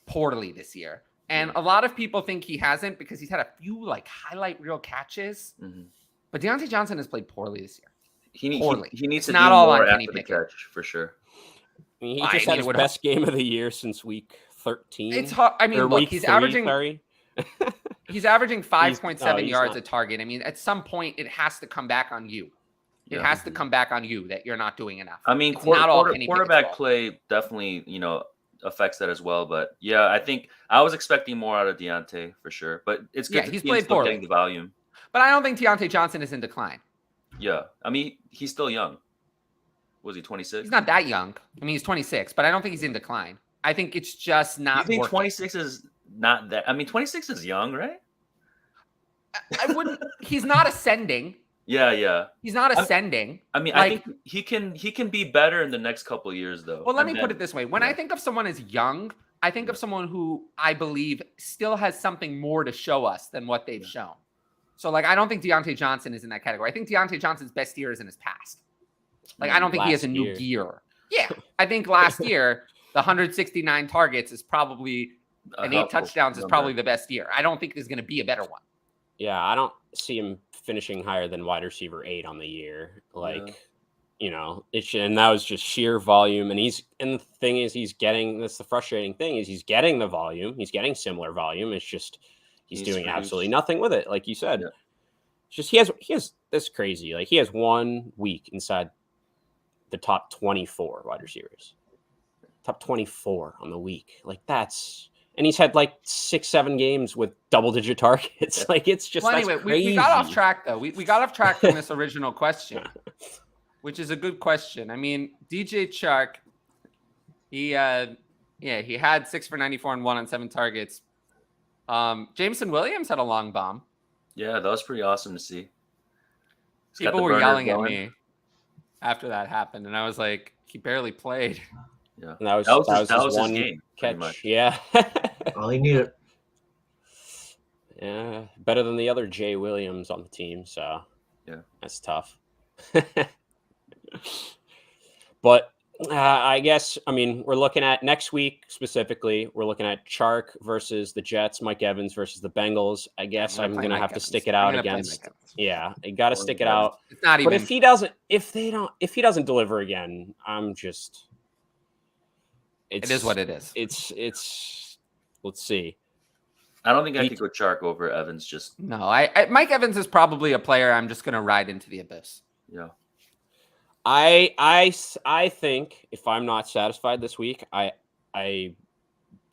poorly this year. And a lot of people think he hasn't because he's had a few like highlight reel catches. Mm-hmm. But Deontay Johnson has played poorly this year. He needs to do more after the catch for sure. I mean, he just had his best game of the year since week 13. It's hard. I mean, look, he's averaging 5.7 yards a target. I mean, at some point, it has to come back on you. It has to come back on you that you're not doing enough. I mean, quarterback play definitely, affects that as well. But yeah, I think I was expecting more out of Deontay for sure. But it's good. He's played poorly. Getting the volume. But I don't think Deontay Johnson is in decline. Yeah, I mean, he's still young. Was he 26? He's not that young. I mean, he's 26, but I don't think he's in decline. I think it's just not. You think 26 is not that? I mean, 26 is young, right? I wouldn't. He's not ascending. Yeah. He's not ascending. I think he can be better in the next couple of years, though. Well, let me put it this way: when I think of someone as young, I think of someone who I believe still has something more to show us than what they've shown. So, I don't think Deontay Johnson is in that category. I think Deontay Johnson's best year is in his past. I don't think he has a new gear. Yeah, I think last year the 169 targets is probably and 8 touchdowns is probably the best year. I don't think there's going to be a better one. Yeah, I don't see him finishing higher than wide receiver 8 on the year. And that was just sheer volume. And the thing is, that's the frustrating thing is he's getting the volume. He's getting similar volume. It's just he's doing absolutely nothing with it, like you said. Yeah. It's just he has this crazy. He has 1 week inside the top 24 wide receivers. Top 24 on the week. And he's had 6-7 games with double-digit targets. It's just anyway, we got off track though. We got off track from this original question, which is a good question. I mean, DJ Chark, he had 6 for 94 and 1 on 7 targets. Jameson Williams had a long bomb. Yeah, that was pretty awesome to see. People were yelling at me after that happened, and I was like, he barely played. Yeah, and that was his one game, catch. Yeah, all he needed. Yeah, better than the other Jay Williams on the team. So yeah, that's tough. But I guess we're looking at next week specifically. We're looking at Chark versus the Jets, Mike Evans versus the Bengals. I guess I'm gonna have to stick it out against. Yeah, you got to stick it out. It's not even. But if he doesn't deliver again, I'm just. It is what it is. It's. Let's see. I don't think I could go Chark over Evans. Just no. Mike Evans is probably a player I'm just gonna ride into the abyss. Yeah. I think if I'm not satisfied this week, I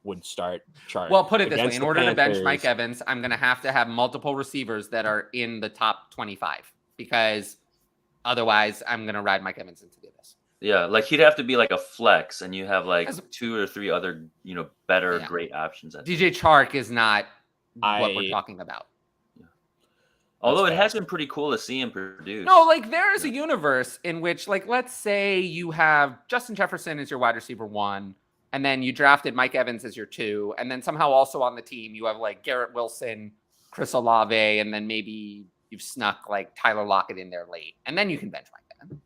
would start Chark. Well, put it this way: in order to bench Mike Evans, I'm going to have multiple receivers that are in the top 25 because Otherwise, I'm gonna ride Mike Evans into this. Yeah, like he'd have to be like a flex, and you have like 2 or 3 other, better, great options. DJ Chark is not what we're talking about. Yeah. Although it has been pretty cool to see him produce. No, like there is a universe in which, like, let's say you have Justin Jefferson as your wide receiver 1, and then you drafted Mike Evans as your 2, and then somehow also on the team you have like Garrett Wilson, Chris Olave, and then maybe you've snuck like Tyler Lockett in there late, and then you can bench Mike Evans.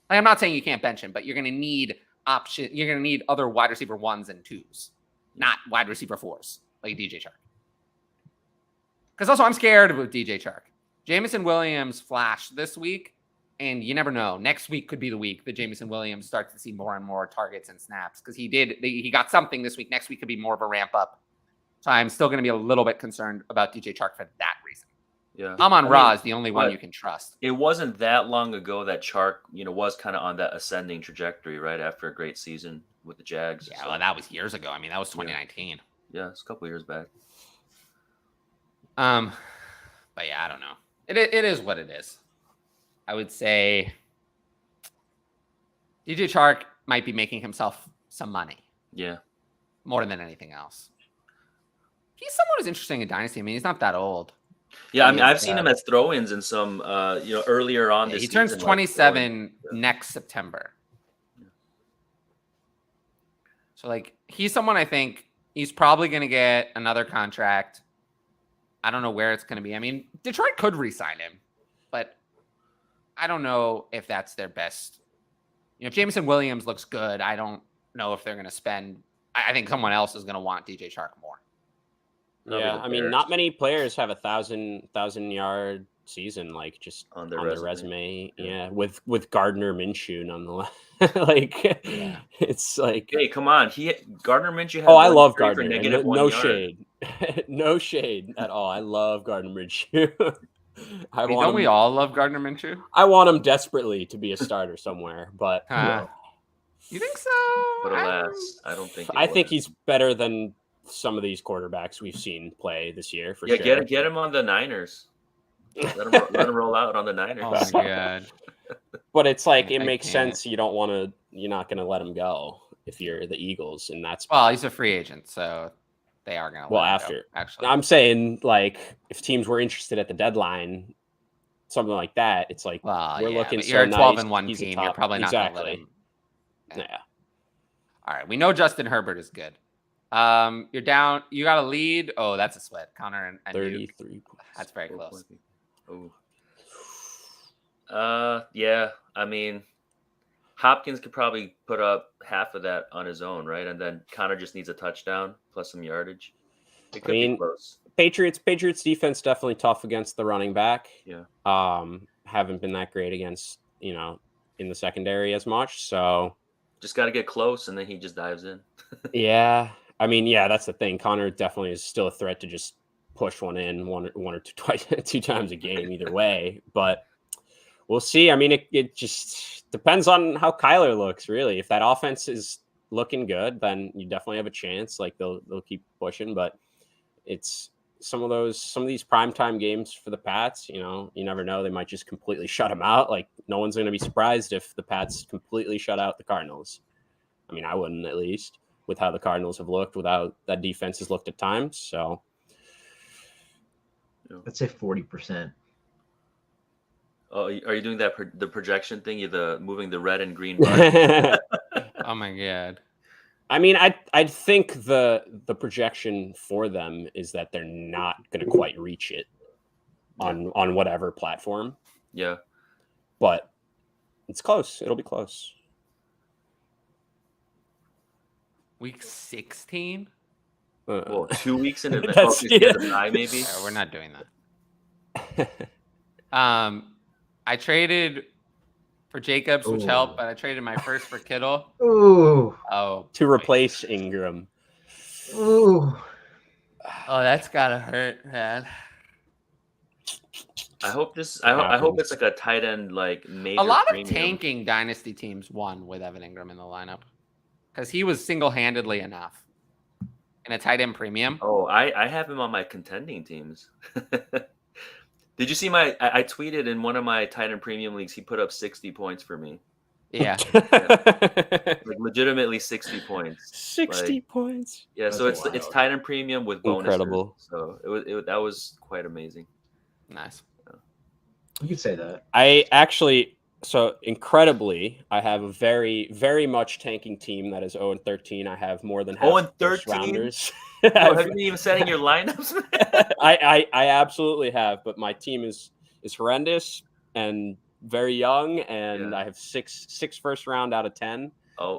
Like, I'm not saying you can't bench him, but you're going to need You're going to need other wide receiver 1s and 2s, not wide receiver 4s like DJ Chark. Because also I'm scared with DJ Chark. Jameson Williams flashed this week, and you never know. Next week could be the week that Jameson Williams starts to see more and more targets and snaps because he got something this week. Next week could be more of a ramp up. So I'm still going to be a little bit concerned about DJ Chark for that reason. Yeah, Amon-Ra is the only one you can trust. It wasn't that long ago that Chark, was kind of on that ascending trajectory, right after a great season with the Jags. Yeah, well, that was years ago. I mean, that was 2019. Yeah, it's a couple of years back. But yeah, I don't know. It is what it is. I would say DJ Chark might be making himself some money. Yeah, more than anything else. He's someone who's interesting in Dynasty. I mean, he's not that old. Yeah, I mean, I've seen him as throw-ins in some, earlier on this season. He turns 27 next September. Yeah. So, like, he's someone I think he's probably going to get another contract. I don't know where it's going to be. I mean, Detroit could re-sign him, but I don't know if that's their best. If Jameson Williams looks good, I don't know if they're going to spend. I think someone else is going to want DJ Chark more. Yeah, I mean, not many players have 1,000-yard season like just on their resume. Yeah, with Gardner Minshew nonetheless. It's like, hey, come on, Gardner Minshew. I love Gardner. No shade, no shade at all. I love Gardner Minshew. Don't we all love Gardner Minshew? I want him desperately to be a starter somewhere, but you think so? But alas, I don't think. I think he's better than some of these quarterbacks we've seen play this year for sure. Yeah, get him on the Niners. Let him roll out on the Niners. Oh my god! But it's like it makes sense. You're not gonna let him go if you're the Eagles, and that's he's a free agent, so they are gonna. Let him go, actually, I'm saying like if teams were interested at the deadline, something like that, it's like we're looking. You're so a 12-1 nice. team. You're probably not gonna let him. Yeah. All right, we know Justin Herbert is good. You're down. You got a lead. Oh, that's a split. Connor and 33. That's very close. Oh. Yeah. I mean, Hopkins could probably put up half of that on his own, right? And then Connor just needs a touchdown plus some yardage. It could be close. Patriots defense definitely tough against the running back. Yeah. Haven't been that great against in the secondary as much. So just got to get close, and then he just dives in. Yeah. I mean, that's the thing. Connor definitely is still a threat to just push one in one or two times a game either way. But we'll see. I mean, it just depends on how Kyler looks, really. If that offense is looking good, then you definitely have a chance. Like they'll keep pushing. But it's some of these primetime games for the Pats. You never know. They might just completely shut them out. Like no one's going to be surprised if the Pats completely shut out the Cardinals. I mean, I wouldn't, at least, with how the Cardinals have looked, with how that defense has looked at times. So let's say 40%. Oh, are you doing that the projection thing? You're moving the red and green bar? Oh my god! I mean, I think the projection for them is that they're not going to quite reach it on whatever platform. Yeah, but it's close. It'll be close. Week 16? Well, 2 weeks in advance. Maybe. We're not doing that. I traded for Jacobs, which helped, but I traded my first for Kittle. Ooh. Oh. To replace Ingram. Ooh. Oh, that's gotta hurt, man. I hope it's like a tight end, like major. A lot premium. of tanking dynasty teams won with Evan Ingram in the lineup because he was single-handedly enough in a tight end premium. Oh, I have him on my contending teams. Did you see I tweeted in one of my tight end premium leagues, he put up 60 points for me. Yeah. Like legitimately 60 points. 60 Like, points. yeah, That's so it's wild. tight end premium with bonuses. Incredible. So that was quite amazing. Nice. You could say that. I actually, so incredibly, I have a very, very much tanking team that is 0-13. I have more than half 0-13? first rounders. Bro, have you been even setting your lineups? I absolutely have, but my team is horrendous and very young, and I have six first round out of 10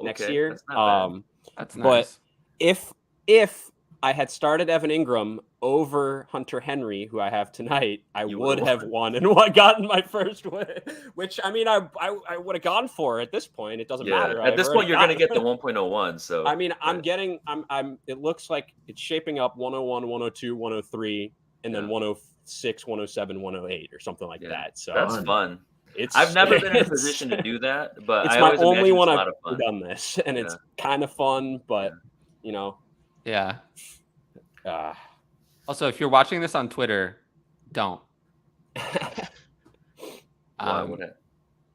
next year. That's not bad. That's But nice. if I had started Evan Ingram over Hunter Henry, who I have tonight, I would have won and gotten my first win. Which I mean, I would have gone for at this point. It doesn't matter. At this point, you're gonna get the 1.01. So I mean, I'm getting. I'm. It looks like it's shaping up 101, 102, 103, and then 106, 107, 108, or something like that. So that's fun. It's. I've never been in a position to do that, but it's I my always only one it's a I've lot of fun. done this, and it's kind of fun, but you know. Yeah. Also, if you're watching this on Twitter, don't. Why would it?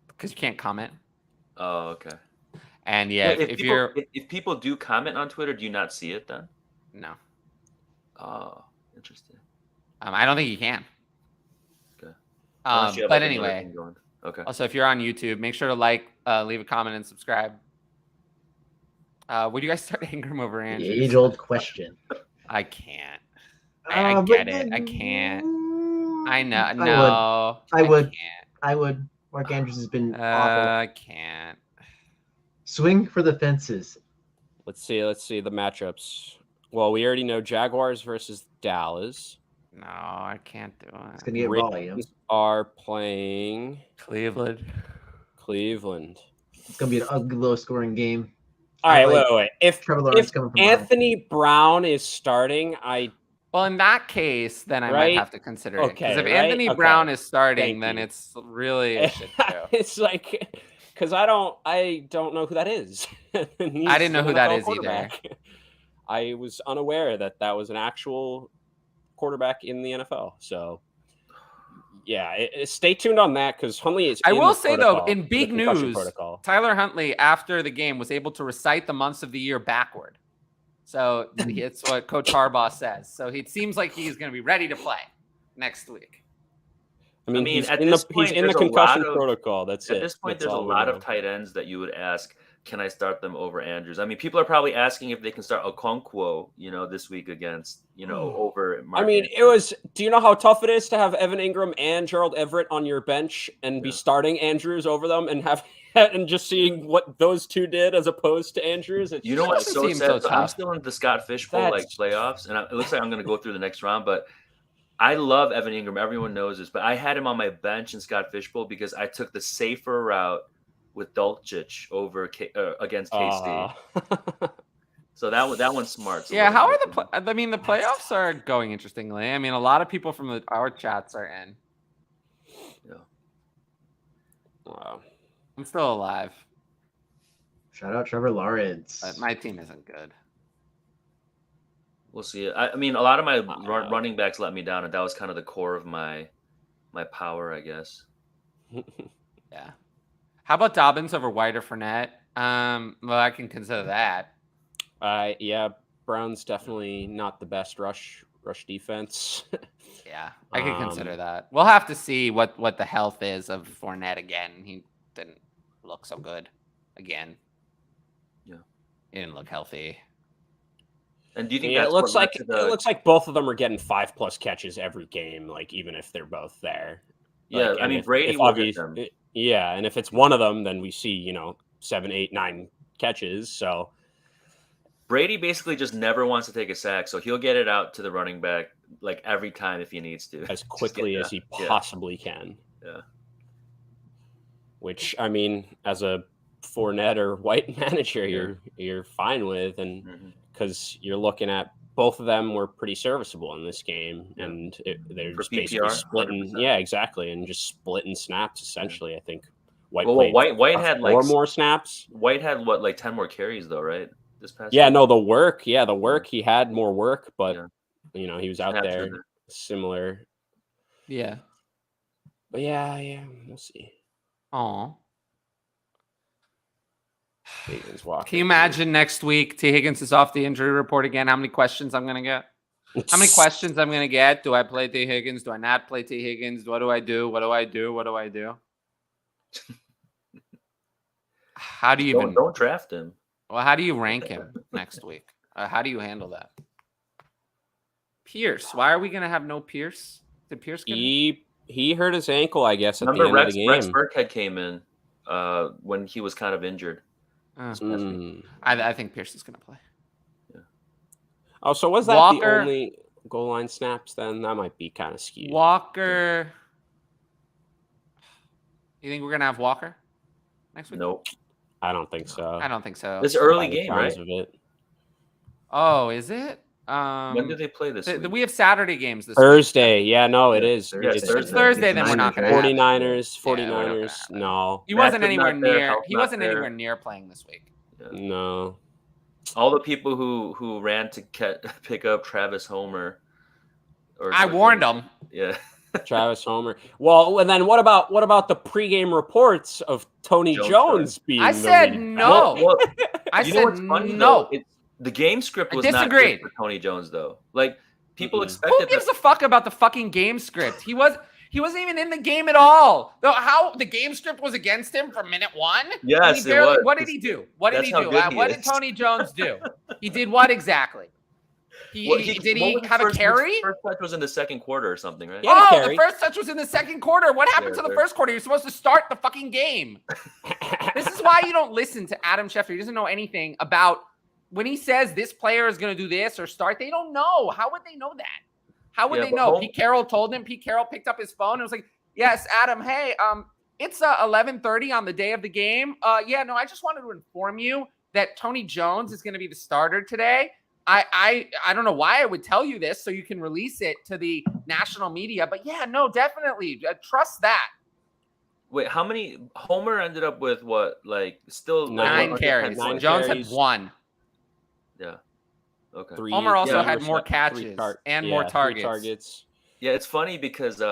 Because you can't comment. Oh, okay. And yeah, if people do comment on Twitter, do you not see it then? No. Oh, interesting. I don't think you can. Okay. But anyway. Okay. Also, if you're on YouTube, make sure to like, leave a comment, and subscribe. Would you guys start Ingram over Andrews? The age-old question. I can't. I get it. I can't. I know. No. I would. Can't. I would. Mark Andrews has been awful. I can't. Swing for the fences. Let's see the matchups. Well, we already know Jaguars versus Dallas. No, I can't do it. It's gonna get volume. Ravens are playing Cleveland. It's gonna be an ugly, low-scoring game. All right, wait. If Anthony Brown is starting, well, in that case, then I might have to consider it. Because if Anthony Brown is starting, then it's really a shit show. It's like, because I don't know who that is. I didn't know who that is either. I was unaware that was an actual quarterback in the NFL. So, yeah, stay tuned on that because Huntley is. I will say though, in big news, Tyler Huntley after the game was able to recite the months of the year backward. So it's what Coach Harbaugh says. So it seems like he's going to be ready to play next week. I mean he's in the concussion protocol. That's it. At this point, there's a lot of tight ends that you would ask, can I start them over Andrews? I mean, people are probably asking if they can start Okonkwo, this week against, over Mark. I mean, do you know how tough it is to have Evan Ingram and Gerald Everett on your bench and be starting Andrews over them and just seeing what those two did as opposed to Andrews? You know what's so sad? So I'm still in the Scott Fishbowl playoffs, and it looks like I'm going to go through the next round, but I love Evan Ingram. Everyone knows this, but I had him on my bench in Scott Fishbowl because I took the safer route with Dulcich over against KC. So that one's smart. So yeah, how are the playoffs are going interestingly. I mean, a lot of people from our chats are in. Yeah. Wow. I'm still alive. Shout out Trevor Lawrence. But my team isn't good. We'll see. I mean, a lot of my running backs let me down, and that was kind of the core of my power, I guess. Yeah. How about Dobbins over White or Fournette? Well, I can consider that. Yeah, Brown's definitely not the best rush defense. Yeah, I can consider that. We'll have to see what the health is of Fournette again. He didn't look so good again. Yeah, he didn't look healthy. And do you think it looks like both of them are getting 5+ catches every game, like even if they're both there. Yeah, I mean Brady will get them. Yeah, and if it's one of them, then we see 7, 8, 9 catches. So Brady basically just never wants to take a sack, so he'll get it out to the running back like every time if he needs to, as quickly as he possibly can. Yeah. Which I mean, as a Fournette or White manager, you're fine with, and because you're looking at both of them were pretty serviceable in this game, and they're just basically splitting. 100%. Yeah, exactly, and just splitting snaps essentially. I think White had like 4 more snaps. White had like 10 more carries though, right? This past game? No, the work. Yeah, the work. He had more work, but he was out there similar. Yeah. But yeah, we'll see. Oh. Higgins, Walker. Can you imagine next week T. Higgins is off the injury report again? How many questions I'm gonna get? How many questions I'm gonna get? Do I play T. Higgins? Do I not play T. Higgins? What do I do? What do I do? What do I do? How do you even don't draft him? Well, how do you rank him next week? How do you handle that? Pierce. Why are we gonna have no Pierce? Did Pierce get he hurt his ankle, I guess, at Remember the end of the game. Rex Burkhead came in when he was kind of injured. I think Pierce is gonna play. Yeah. Oh, so was that Walker, the only goal line snaps? Then that might be kind of skewed. Walker. You think we're gonna have Walker next week? Nope. I don't think so. I don't think so. It's early game, right? Oh, is it? When do they play this week? We have Saturday games this Thursday. Week. Yeah, no, it is. It's Thursday. Then we're not going to 49ers. No. He wasn't anywhere near. He wasn't anywhere near playing this week. Yeah. No. All the people who ran to pick up Travis Homer. I warned them. Yeah. Travis Homer. Well, and then what about the pregame reports of Tony Jones being? I said no. Well, I said what's funny, no. The game script was not good for Tony Jones, though. Like people expected. Who gives a fuck about the fucking game script? He wasn't even in the game at all. How the game script was against him from minute one? Yes, it was. What did he do? What did he do? What did Tony Jones do? He did what exactly? Did he have a carry? His first touch was in the second quarter or something, right? Oh, the first touch was in the second quarter. What happened to the first quarter? You're supposed to start the fucking game. This is why you don't listen to Adam Schefter. He doesn't know anything about when he says this player is going to do this or start. They don't know. How would they know that? How would they know? Pete Carroll told him. Pete Carroll picked up his phone and was like, "Yes, Adam. Hey, it's 11:30 on the day of the game. Yeah, no, I just wanted to inform you that Tony Jones is going to be the starter today. I don't know why I would tell you this so you can release it to the national media, but yeah, no, definitely trust that." Wait, how many? Homer ended up with what? Like still 9 carries. Jones had 1. Yeah. Okay. Homer also had more catches and more targets. Yeah, it's funny because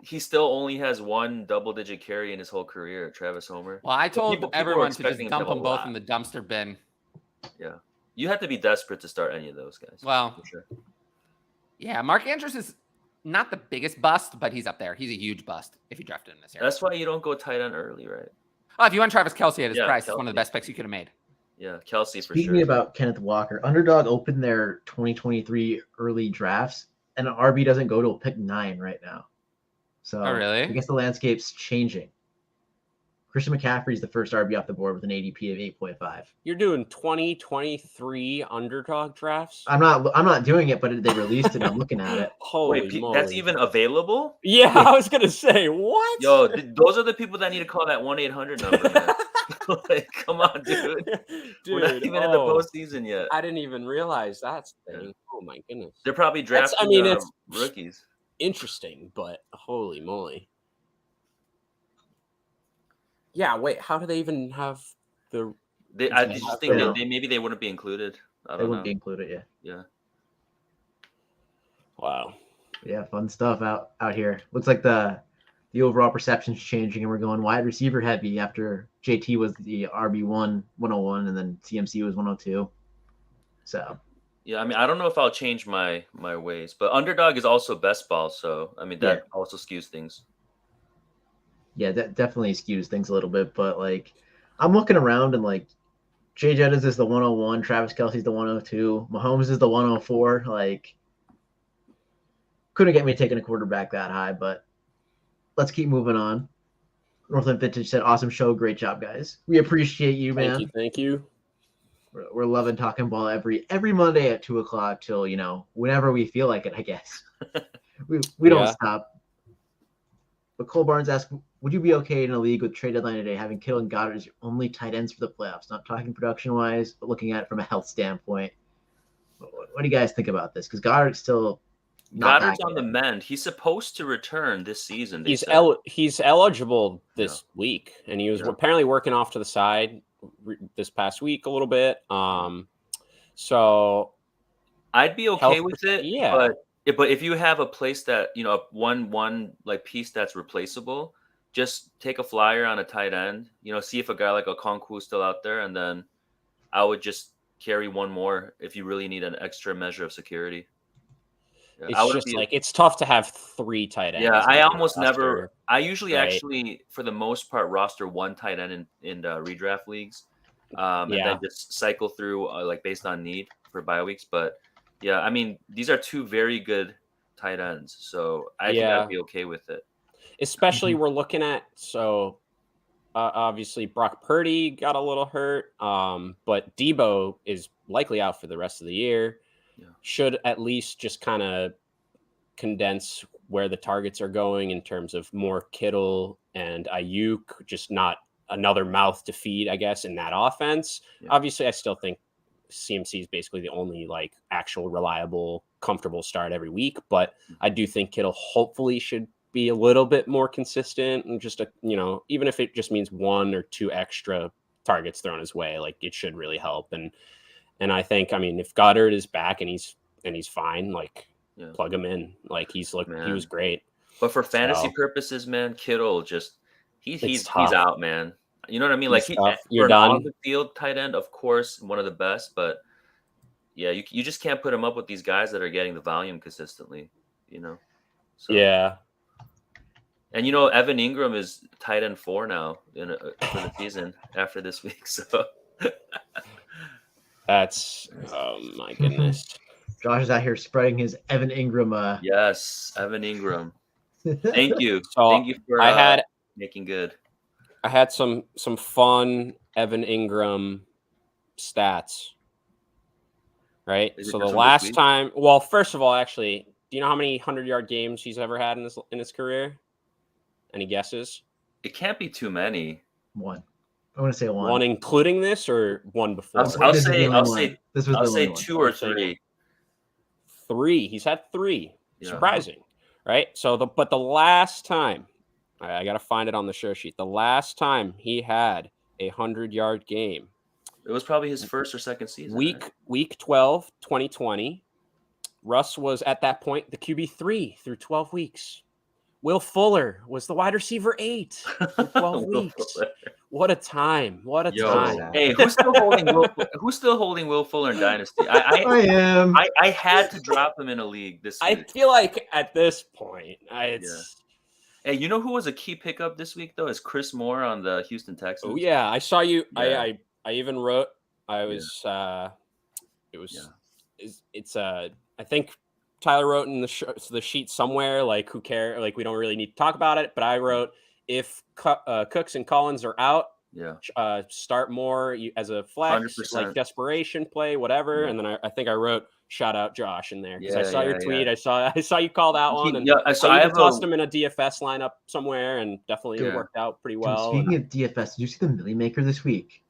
he still only has 1 double-digit carry in his whole career, Travis Homer. Well, I told everyone to just dump them both in the dumpster bin. Yeah. You have to be desperate to start any of those guys. Well, for sure. Yeah, Mark Andrews is not the biggest bust, but he's up there. He's a huge bust if you drafted him this year. That's why you don't go tight end early, right? Oh, if you want Travis Kelce at his price, it's one of the best picks you could have made. Yeah, Kelce for sure. Speaking about Kenneth Walker, Underdog opened their 2023 early drafts, and an RB doesn't go till pick 9 right now. So really? I guess the landscape's changing. Christian McCaffrey is the first RB off the board with an ADP of 8.5. You're doing 2023 Underdog drafts? I'm not doing it, but they released it. And I'm looking at it. Holy moly. That's even available? Yeah, I was gonna say what? Yo, those are the people that need to call that 1-800 number. Man. Like, come on, dude. We're not even in the postseason yet. I didn't even realize that's the thing. Oh my goodness. They're probably drafting it's rookies. Interesting, but holy moly. Yeah, wait, how do they even have the I just think maybe they wouldn't be included. They wouldn't be included, yeah. Wow. Yeah, fun stuff out here. Looks like the overall perception's changing, and we're going wide receiver heavy after JT was the RB1 101, and then CMC was 102. So yeah, I mean, I don't know if I'll change my ways, but Underdog is also best ball, so I mean that also skews things. Yeah, that definitely skews things a little bit, but like I'm looking around and like Jay Jettis is the 101, Travis Kelce's the 102, Mahomes is the 104. Like couldn't get me taking a quarterback that high, but let's keep moving on. Northland Vintage said, "Awesome show, great job, guys. We appreciate you, man. Thank you. We're loving talking ball every Monday at 2:00 till whenever we feel like it. I guess we don't stop." But Cole Barnes asked, "Would you be okay in a league with trade deadline today, having Kittle and Goddard as your only tight ends for the playoffs? Not talking production wise, but looking at it from a health standpoint. What do you guys think about this? Because Goddard's still." Goddard's on the mend. He's supposed to return this season. He's eligible this week, and he was apparently working off to the side this past week a little bit. So I'd be okay with it. Yeah, but Yeah, but if you have a place that one like piece that's replaceable, just take a flyer on a tight end. See if a guy like a Okonkwo is still out there, and then I would just carry one more if you really need an extra measure of security. Yeah, It's just like it's tough to have 3 tight ends. Yeah, I almost roster, never. I usually right? actually, for the most part, roster one tight end in redraft leagues, and then just cycle through like based on need for bye weeks. But yeah, I mean, these are 2 very good tight ends, so I think I'd be okay with it. Especially we're looking at obviously Brock Purdy got a little hurt, but Debo is likely out for the rest of the year. Yeah. Should at least just kind of condense where the targets are going in terms of more Kittle and Ayuk, just not another mouth to feed, I guess, in that offense. Yeah. Obviously, I still think CMC is basically the only like actual reliable, comfortable start every week, but I do think Kittle hopefully should be a little bit more consistent and just even if it just means 1 or 2 extra targets thrown his way, like it should really help. And I think, I mean, if Goddard is back and he's fine, like plug him in. Like he was great. But for fantasy purposes, man, Kittle just he's out, man. You know what I mean? Like you're done. On the field tight end, of course, one of the best, but yeah, you just can't put him up with these guys that are getting the volume consistently, So. Yeah. And Evan Ingram is tight end 4 now for the season after this week. So that's my goodness. Josh is out here spreading his Evan Ingram. Yes, Evan Ingram. Thank you. So thank you for making good. I had some fun Evan Ingram stats. Right. So the last time, well, first of all, actually, do you know how many 100-yard games he's ever had in his career? Any guesses? It can't be too many. 1. I want to say 1. 1 including this or 1 before? I'll say 2 or 3. 3. He's had 3. Yeah. Surprising, right? So but the last time, I got to find it on the show sheet. The last time he had a 100-yard game, it was probably his first or second season. Week 12, 2020. Russ was at that point the QB3 through 12 weeks. Will Fuller was the wide receiver 8 for 12 weeks. What a time. What a time. Hey, who's still holding Will Fuller in Dynasty? I am. I had to drop him in a league this week. I feel like at this point, Hey, you know who was a key pickup this week though? Is Chris Moore on the Houston Texans. Oh yeah, I saw you. Yeah. I even wrote. I was. It's I think Tyler wrote in the sheet somewhere, like, who cares? Like, we don't really need to talk about it. But I wrote, if Cooks and Collins are out, start Moore as a flex, 100%. Like desperation play, whatever. And then I think I wrote, shout out Josh in there because I saw your tweet. I saw you call that one. And I tossed him in a DFS lineup somewhere, and definitely it worked out pretty well. Dude, speaking of DFS, did you see the Millie Maker this week?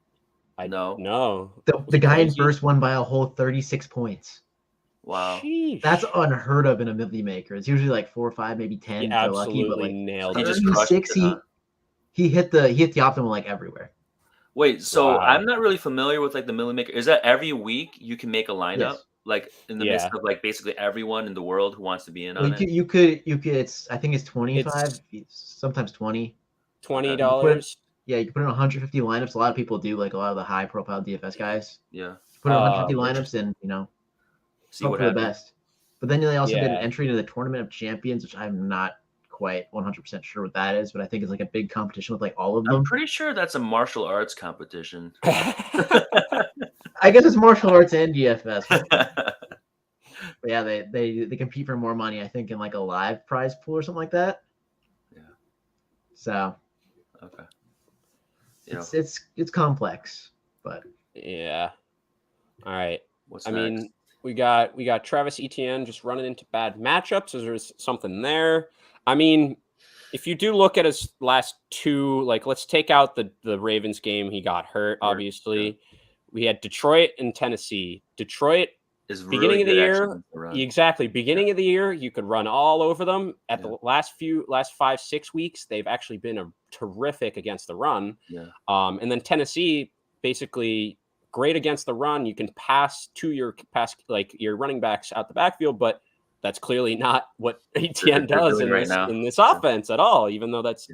I know. No. The guy in first won by a whole 36 points. Wow. Sheesh. That's unheard of in a Millie Maker. It's usually like 4 or 5, maybe 10. He absolutely lucky, but like nailed it. He hit the optimal like everywhere. Wait, so I'm not really familiar with like the Millie Maker. Is that every week you can make a lineup? Yes. Like in the midst of like basically everyone in the world who wants to be in on it? You could I think it's 25, sometimes 20. $20. You can put in 150 lineups. A lot of people do, like a lot of the high profile DFS guys. Yeah. Put in 150 lineups and see what happens. The best. But then they also get an entry into the Tournament of Champions, which I'm not quite 100% sure what that is, but I think it's like a big competition with like all of them. I'm pretty sure that's a martial arts competition. I guess it's martial arts and DFS. But yeah, they compete for more money, I think, in like a live prize pool or something like that. Yeah. So. Okay. It's complex, but yeah. All right. What's next? Mean, we got Travis Etienne just running into bad matchups. There's something there. I mean, if you do look at his last 2, like let's take out the Ravens game, he got hurt. Obviously, we had Detroit and Tennessee. Detroit is beginning of the year. Exactly. Beginning of the year, you could run all over them. At the last 5-6 weeks, they've actually been terrific against the run. Yeah. And then Tennessee, basically great against the run. You can pass to your running backs out the backfield, but that's clearly not what ETN they're does doing right now. in this offense at all, even though that's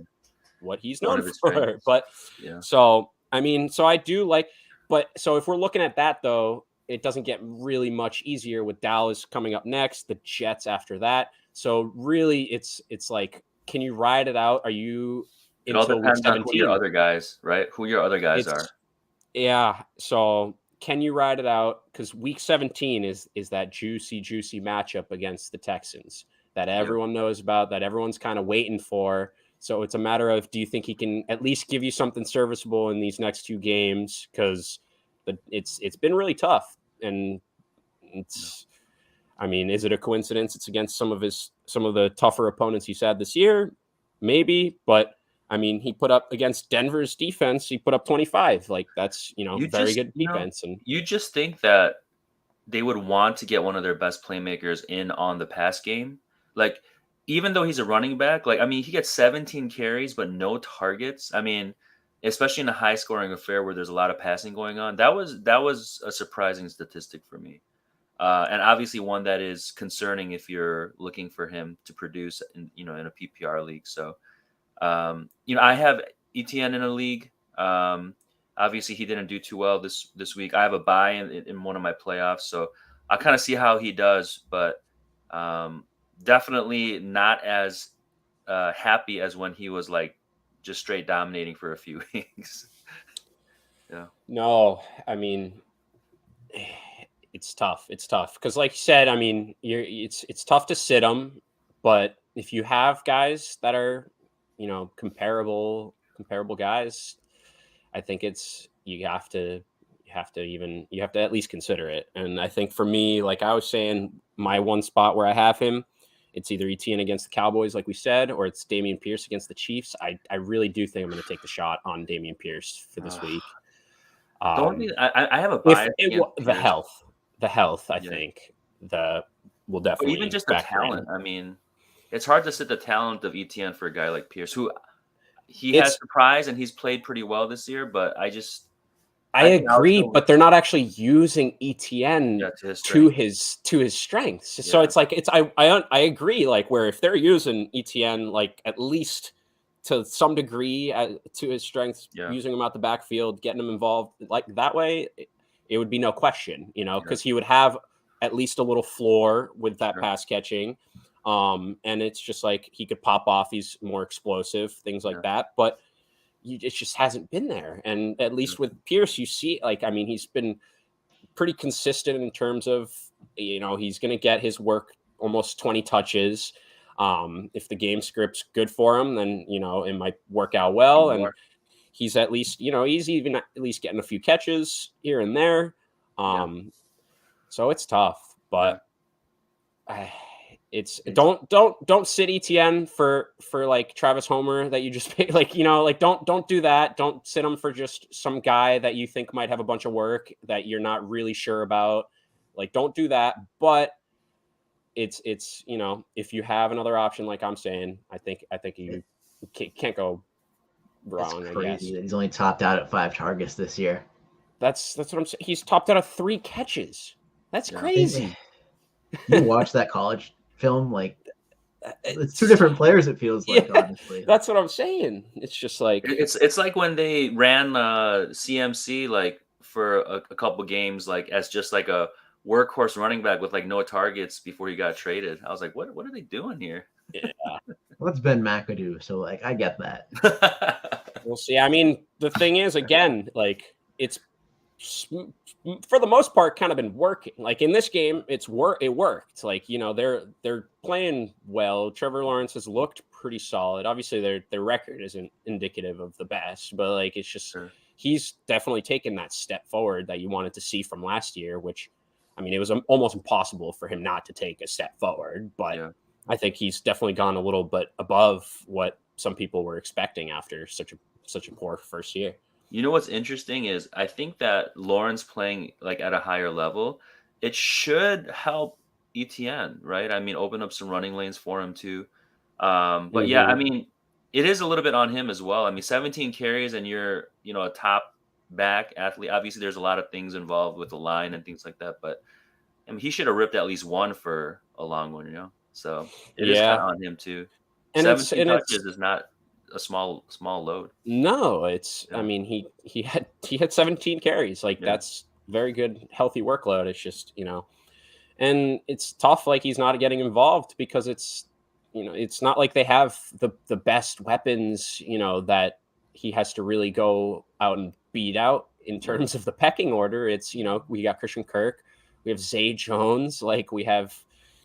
what he's One known of his for. strengths. But Yeah. so I do like, but so if we're looking at that though, it doesn't get really much easier with Dallas coming up next, the Jets after that. So really, it's like, can you ride it out? Are you It all until week depends on who your 17? other guys, right? Who your other guys are. Yeah. So can you ride it out? Because week 17 is that juicy matchup against the Texans that everyone knows about, that everyone's kind of waiting for. So it's a matter of, do you think he can at least give you something serviceable in these next 2 games? Because it's been really tough, and it's. I mean, is it a coincidence it's against some of the tougher opponents he's had this year? Maybe, but I mean, he put up against Denver's defense, he put up 25. Like, that's, very good defense. And you just think that they would want to get one of their best playmakers in on the pass game. Like, even though he's a running back, like, I mean, he gets 17 carries, but no targets. I mean, especially in a high scoring affair where there's a lot of passing going on, that was a surprising statistic for me. And obviously one that is concerning if you're looking for him to produce in a PPR league. So, I have ETN in a league. Obviously he didn't do too well this week. I have a bye in one of my playoffs, so I'll kind of see how he does, but definitely not as happy as when he was like just straight dominating for a few weeks. Yeah. No, I mean, it's tough. It's tough because, like you said, I mean, it's tough to sit them, but if you have guys that are, comparable guys, I think you have to at least consider it. And I think for me, like I was saying, my one spot where I have him, it's either Etienne against the Cowboys, like we said, or it's Dameon Pierce against the Chiefs. I really do think I'm going to take the shot on Dameon Pierce for this week. I have a bias. The health, I think will definitely. But even just the talent. I mean, it's hard to sit the talent of ETN for a guy like Pierce, who has surprised and he's played pretty well this year. But I agree, but they're not actually using ETN to his strengths. So it's like I agree. Like, where if they're using ETN like at least to some degree to his strengths, using him out the backfield, getting him involved like that way, it would be no question, because he would have at least a little floor with that pass catching. And it's just like he could pop off. He's more explosive, things like that. But it just hasn't been there. And at least with Pierce, you see, like, I mean, he's been pretty consistent in terms of, he's going to get his work, almost 20 touches. If the game script's good for him, then, it might work out well. And he's at least, he's even at least getting a few catches here and there. So it's tough, but don't sit ETN for like Travis Homer that you just pick, like, don't do that. Don't sit him for just some guy that you think might have a bunch of work that you're not really sure about. Like, don't do that. But it's if you have another option, like I'm saying, I think you can't go wrong. That's crazy. I guess He's only topped out at 5 targets this year. That's what I'm saying. He's topped out of 3 catches. That's crazy. You watch that college film, like it's 2 different players. It feels like, honestly. That's what I'm saying. It's just like it's like when they ran CMC like for a couple games, like as just like a workhorse running back with like no targets before he got traded. I was like, what are they doing here? Yeah. Well, it's Ben McAdoo, so like I get that. We'll see. I mean, the thing is, again, like it's for the most part kind of been working. Like in this game, it worked. Like, they're playing well. Trevor Lawrence has looked pretty solid. Obviously, their record isn't indicative of the best, but like it's just he's definitely taken that step forward that you wanted to see from last year. Which, I mean, it was almost impossible for him not to take a step forward. But I think he's definitely gone a little bit above what some people were expecting after such a poor first year. You know what's interesting is I think that Lawrence playing like at a higher level, it should help ETN, right? I mean, open up some running lanes for him too. But yeah, I mean, it is a little bit on him as well. I mean, 17 carries and you're, a top back athlete. Obviously, there's a lot of things involved with the line and things like that. But I mean, he should have ripped at least one for a long one, you know. So it is kind of on him too. And 17 touches is not a small load. No, it's. Yeah. I mean, he had 17 carries. Like that's very good, healthy workload. It's just and it's tough. Like he's not getting involved because it's it's not like they have the best weapons. That he has to really go out and beat out in terms of the pecking order. It's we got Christian Kirk, we have Zay Jones, like we have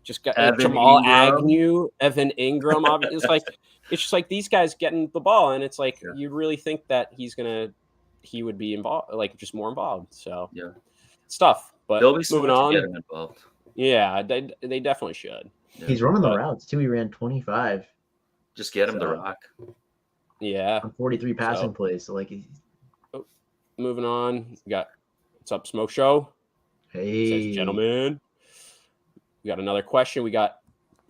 just got Jamal Agnew, Evan Ingram. Obviously, it's just like these guys getting the ball, and it's like you really think that he would be involved, like just more involved. So it's tough. But they'll be moving on. To get him involved. Yeah, they definitely should. Yeah. He's running the routes too. He ran 25. Just get him the rock. Yeah. On 43 passing plays. So like moving on. We got what's up, Smoke Show? Hey. Says, gentlemen. We got another question. We got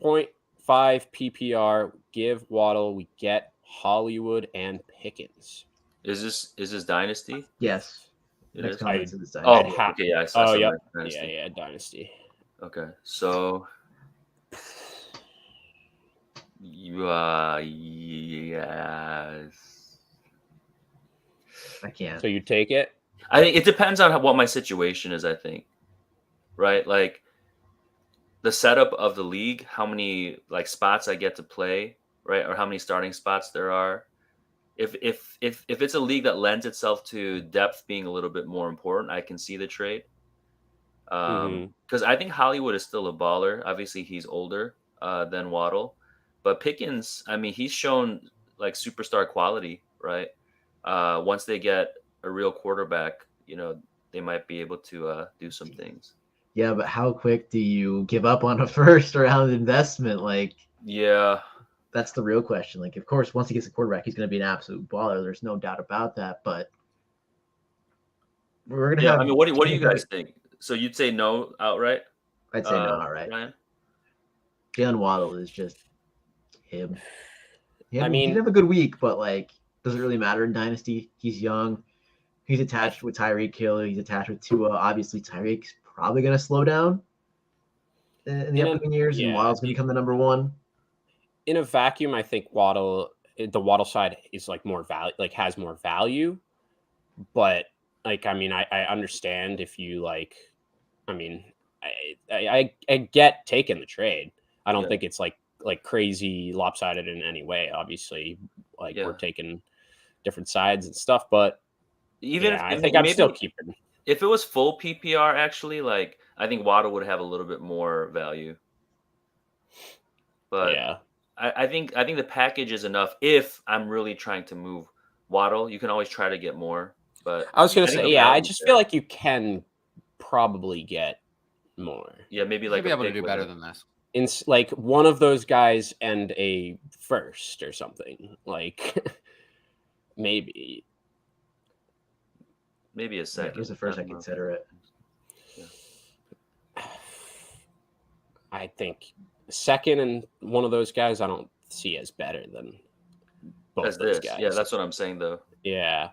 0.5 PPR. Give Waddle. We get Hollywood and Pickens. Is this Dynasty? Yes. It Next is. comment to this Dynasty. Okay, yeah. I saw Dynasty. Yeah, Dynasty. Okay, so yes. I can't. So you take it? I think it depends on what my situation is, I think. Right? Like the setup of the league, how many like spots I get to play, right? Or how many starting spots there are. If it's a league that lends itself to depth being a little bit more important, I can see the trade. Because I think Hollywood is still a baller. Obviously, he's older than Waddle, but Pickens, I mean, he's shown like superstar quality, right? Once they get a real quarterback, they might be able to do some things. Yeah, but how quick do you give up on a first round investment? Like, that's the real question. Like, of course, once he gets a quarterback, he's going to be an absolute baller. There's no doubt about that. But we're going to have. I mean, what do you guys think? So you'd say no outright? I'd say no outright. Ryan? Jalen Waddle is just him. I mean, he didn't have a good week, but like, doesn't really matter in Dynasty. He's young. He's attached with Tyreek Hill. He's attached with Tua. Obviously, Tyreek's probably going to slow down in the upcoming years, and Waddle's going to become the number one. In a vacuum, I think the Waddle side is like more value, like has more value. But like, I mean, I understand if you like. I mean, I get taking the trade. I don't think it's like crazy lopsided in any way. Obviously, like we're taking different sides and stuff, but even I think I'm still keeping. If it was full PPR, actually, like I think Waddle would have a little bit more value. But I think the package is enough. If I'm really trying to move Waddle, you can always try to get more. But I was going to say, I just feel like you can probably get more. Yeah, maybe like be able to do better than this. In like one of those guys and a first or something, like maybe a second. Here's the first I consider it. I think second and one of those guys I don't see as better than both those guys. Yeah, that's what I'm saying though. Yeah,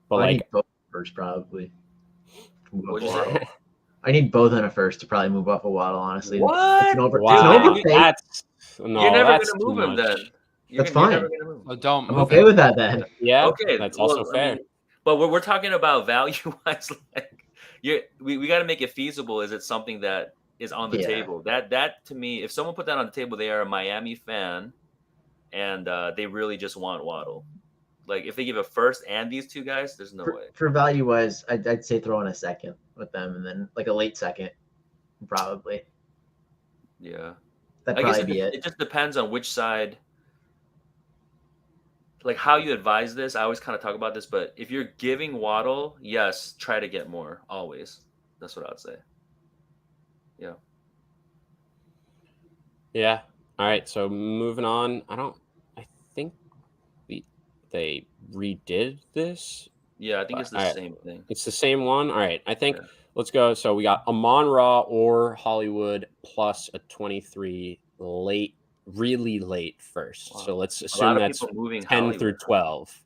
but I like need both first probably. What'd you say? I need both and a first to probably move off a Waddle. Honestly, what? It's an overpay. You're never gonna move him then. That's fine. Well, don't. I'm okay with that then. Yeah. Okay. That's also fair. I mean, but we're talking about value wise. Like, we got to make it feasible. Is it something that is on the table? That to me, if someone put that on the table, they are a Miami fan, and they really just want Waddle. Like if they give a first and these two guys, there's no way. For value wise, I'd say throw in a second with them, and then like a late second, probably. Yeah, that'd probably be it. It just depends on which side. Like how you advise this, I always kind of talk about this, but if you're giving Waddle, yes, try to get more. Always, that's what I'd say. Yeah. Yeah. All right. So moving on. I think they redid this. Yeah, I think it's the same thing. It's the same one. All right. I think let's go. So we got Amon-Ra or Hollywood plus a 23 really late first. Wow. So let's assume that's 10 Hollywood through 12.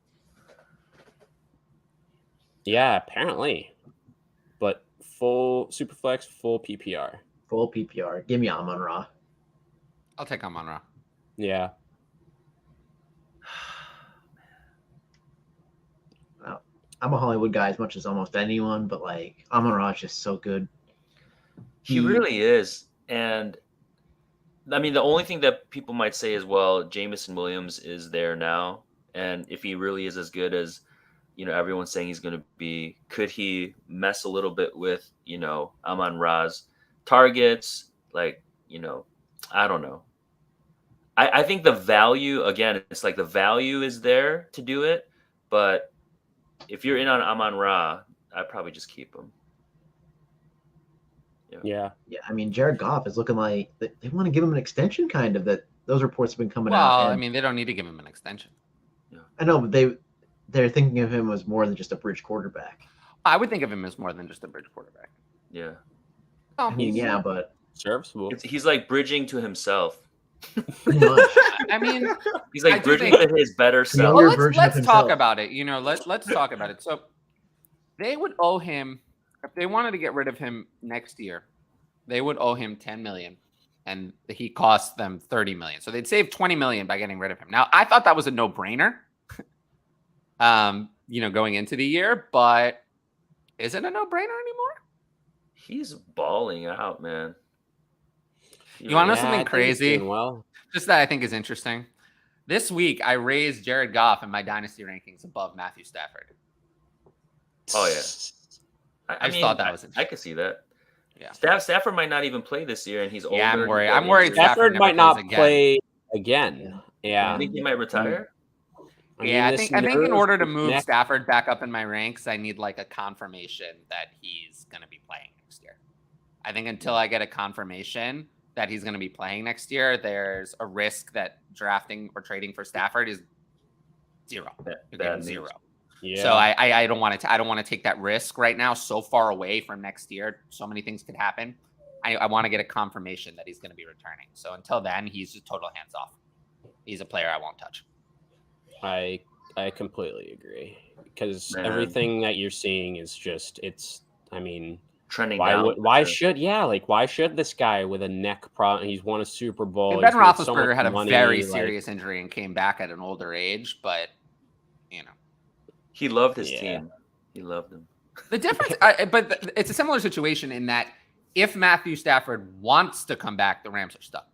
Yeah, apparently. But full Superflex, full PPR. Full PPR. Give me Amon-Ra. I'll take Amon-Ra. Yeah. I'm a Hollywood guy as much as almost anyone, but like Amon-Ra is just so good. He really is. And I mean, the only thing that people might say is, well, Jameson Williams is there now. And if he really is as good as, everyone's saying he's going to be, could he mess a little bit with, Amon-Ra's targets? Like, I don't know. I think the value, again, it's like the value is there to do it. But if you're in on Amon-Ra, I'd probably just keep him. Yeah. I mean, Jared Goff is looking like they want to give him an extension, kind of. That those reports have been coming out. Well, and I mean, they don't need to give him an extension. I know, but they're thinking of him as more than just a bridge quarterback. I would think of him as more than just a bridge quarterback. Yeah. Oh, I mean, yeah, but serviceable. He's like bridging to himself. pretty much. I mean, He's like bridging to his better self. Younger well, version of let's talk himself. about it. Let's talk about it. So they would owe him, if they wanted to get rid of him next year, they would owe him $10 million, and he cost them $30 million. So they'd save $20 million by getting rid of him. Now, I thought that was a no-brainer, going into the year, but is it a no-brainer anymore? He's balling out, man. You want to know something I think he's crazy? doing well. Just that I think is interesting. This week, I raised Jared Goff in my Dynasty rankings above Matthew Stafford. Oh, yeah. I mean, thought that was I interesting. could see that. Yeah. Stafford might not even play this year, and he's older. Yeah, I'm worried. He's got I'm worried injuries. Stafford Stafford never might not plays again. play again. Yeah. I think he might retire. Yeah, I think in nerve order to with move neck- Stafford back up in my ranks, I need like a confirmation that he's going to be playing next year. I think until I get a confirmation that he's going to be playing next year, there's a risk that drafting or trading for Stafford is zero. You're getting zero. Yeah. So I don't want to. I don't want to take that risk right now. So far away from next year, so many things could happen. I want to get a confirmation that he's going to be returning. So until then, he's just total hands off. He's a player I won't touch. I completely agree, because Man. everything that you're seeing is just Trending why down. why should this guy with a neck problem? He's won a Super Bowl. And Ben he's made so Roethlisberger much had a money, very like- serious injury and came back at an older age, but He loved his Yeah. team. He loved them. the difference. But it's a similar situation in that if Matthew Stafford wants to come back, the Rams are stuck.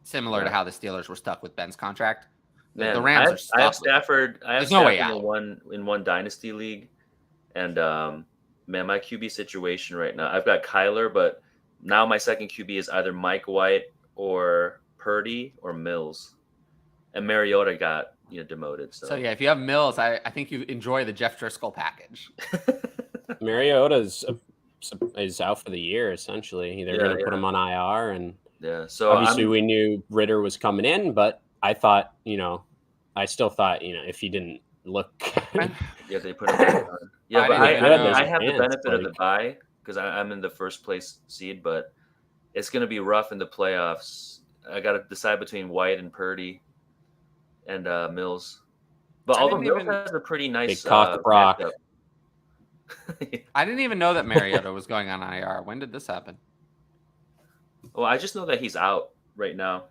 Similar to how the Steelers were stuck with Ben's contract. Man, The Rams are stuck. I have with Stafford. I have There's no way Stafford in one dynasty league, and man, my QB situation right now. I've got Kyler, but now my second QB is either Mike White or Purdy or Mills, and Mariota got demoted. So yeah, if you have Mills, I think you enjoy the Jeff Driscoll package. Mariota's is out for the year essentially. They're going to put him on IR, and yeah. So obviously we knew Ritter was coming in, but I thought, I still thought, if he didn't look, yeah, they put him on. Yeah, I but didn't even know. I have the Chance, benefit of the like- bye because I'm in the first place seed, but it's going to be rough in the playoffs. I got to decide between White and Purdy and Mills. But I although didn't Mills even- has a pretty nice Big cock Brock. matchup. I didn't even know that Mariota was going on IR. When did this happen? Well, I just know that he's out right now.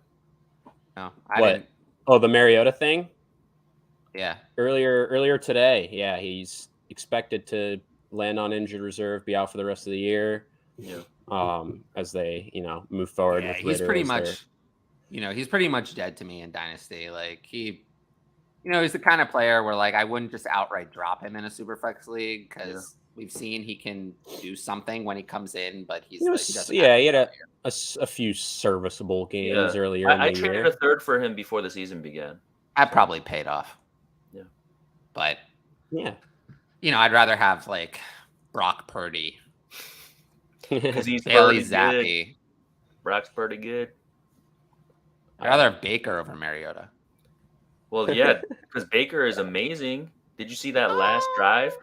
No, I What? didn't. Oh, the Mariota thing Yeah. earlier today. Yeah, he's expected to land on injured reserve, be out for the rest of the year. Yeah. As they move forward. Yeah, with he's Ritter pretty as their- much, he's pretty much dead to me in Dynasty. Like he's the kind of player where like I wouldn't just outright drop him in a Superflex league because we've seen he can do something when he comes in, but he doesn't. He had a few serviceable games earlier in I the traded year. a third for him before the season began. I probably paid off. Yeah. But Yeah. I'd rather have like Brock Purdy, Because he's Bailey pretty good. Zappi. Brock's pretty good. I'd rather have Baker over Mariota. Well, yeah, because Baker is amazing. Did you see that last drive?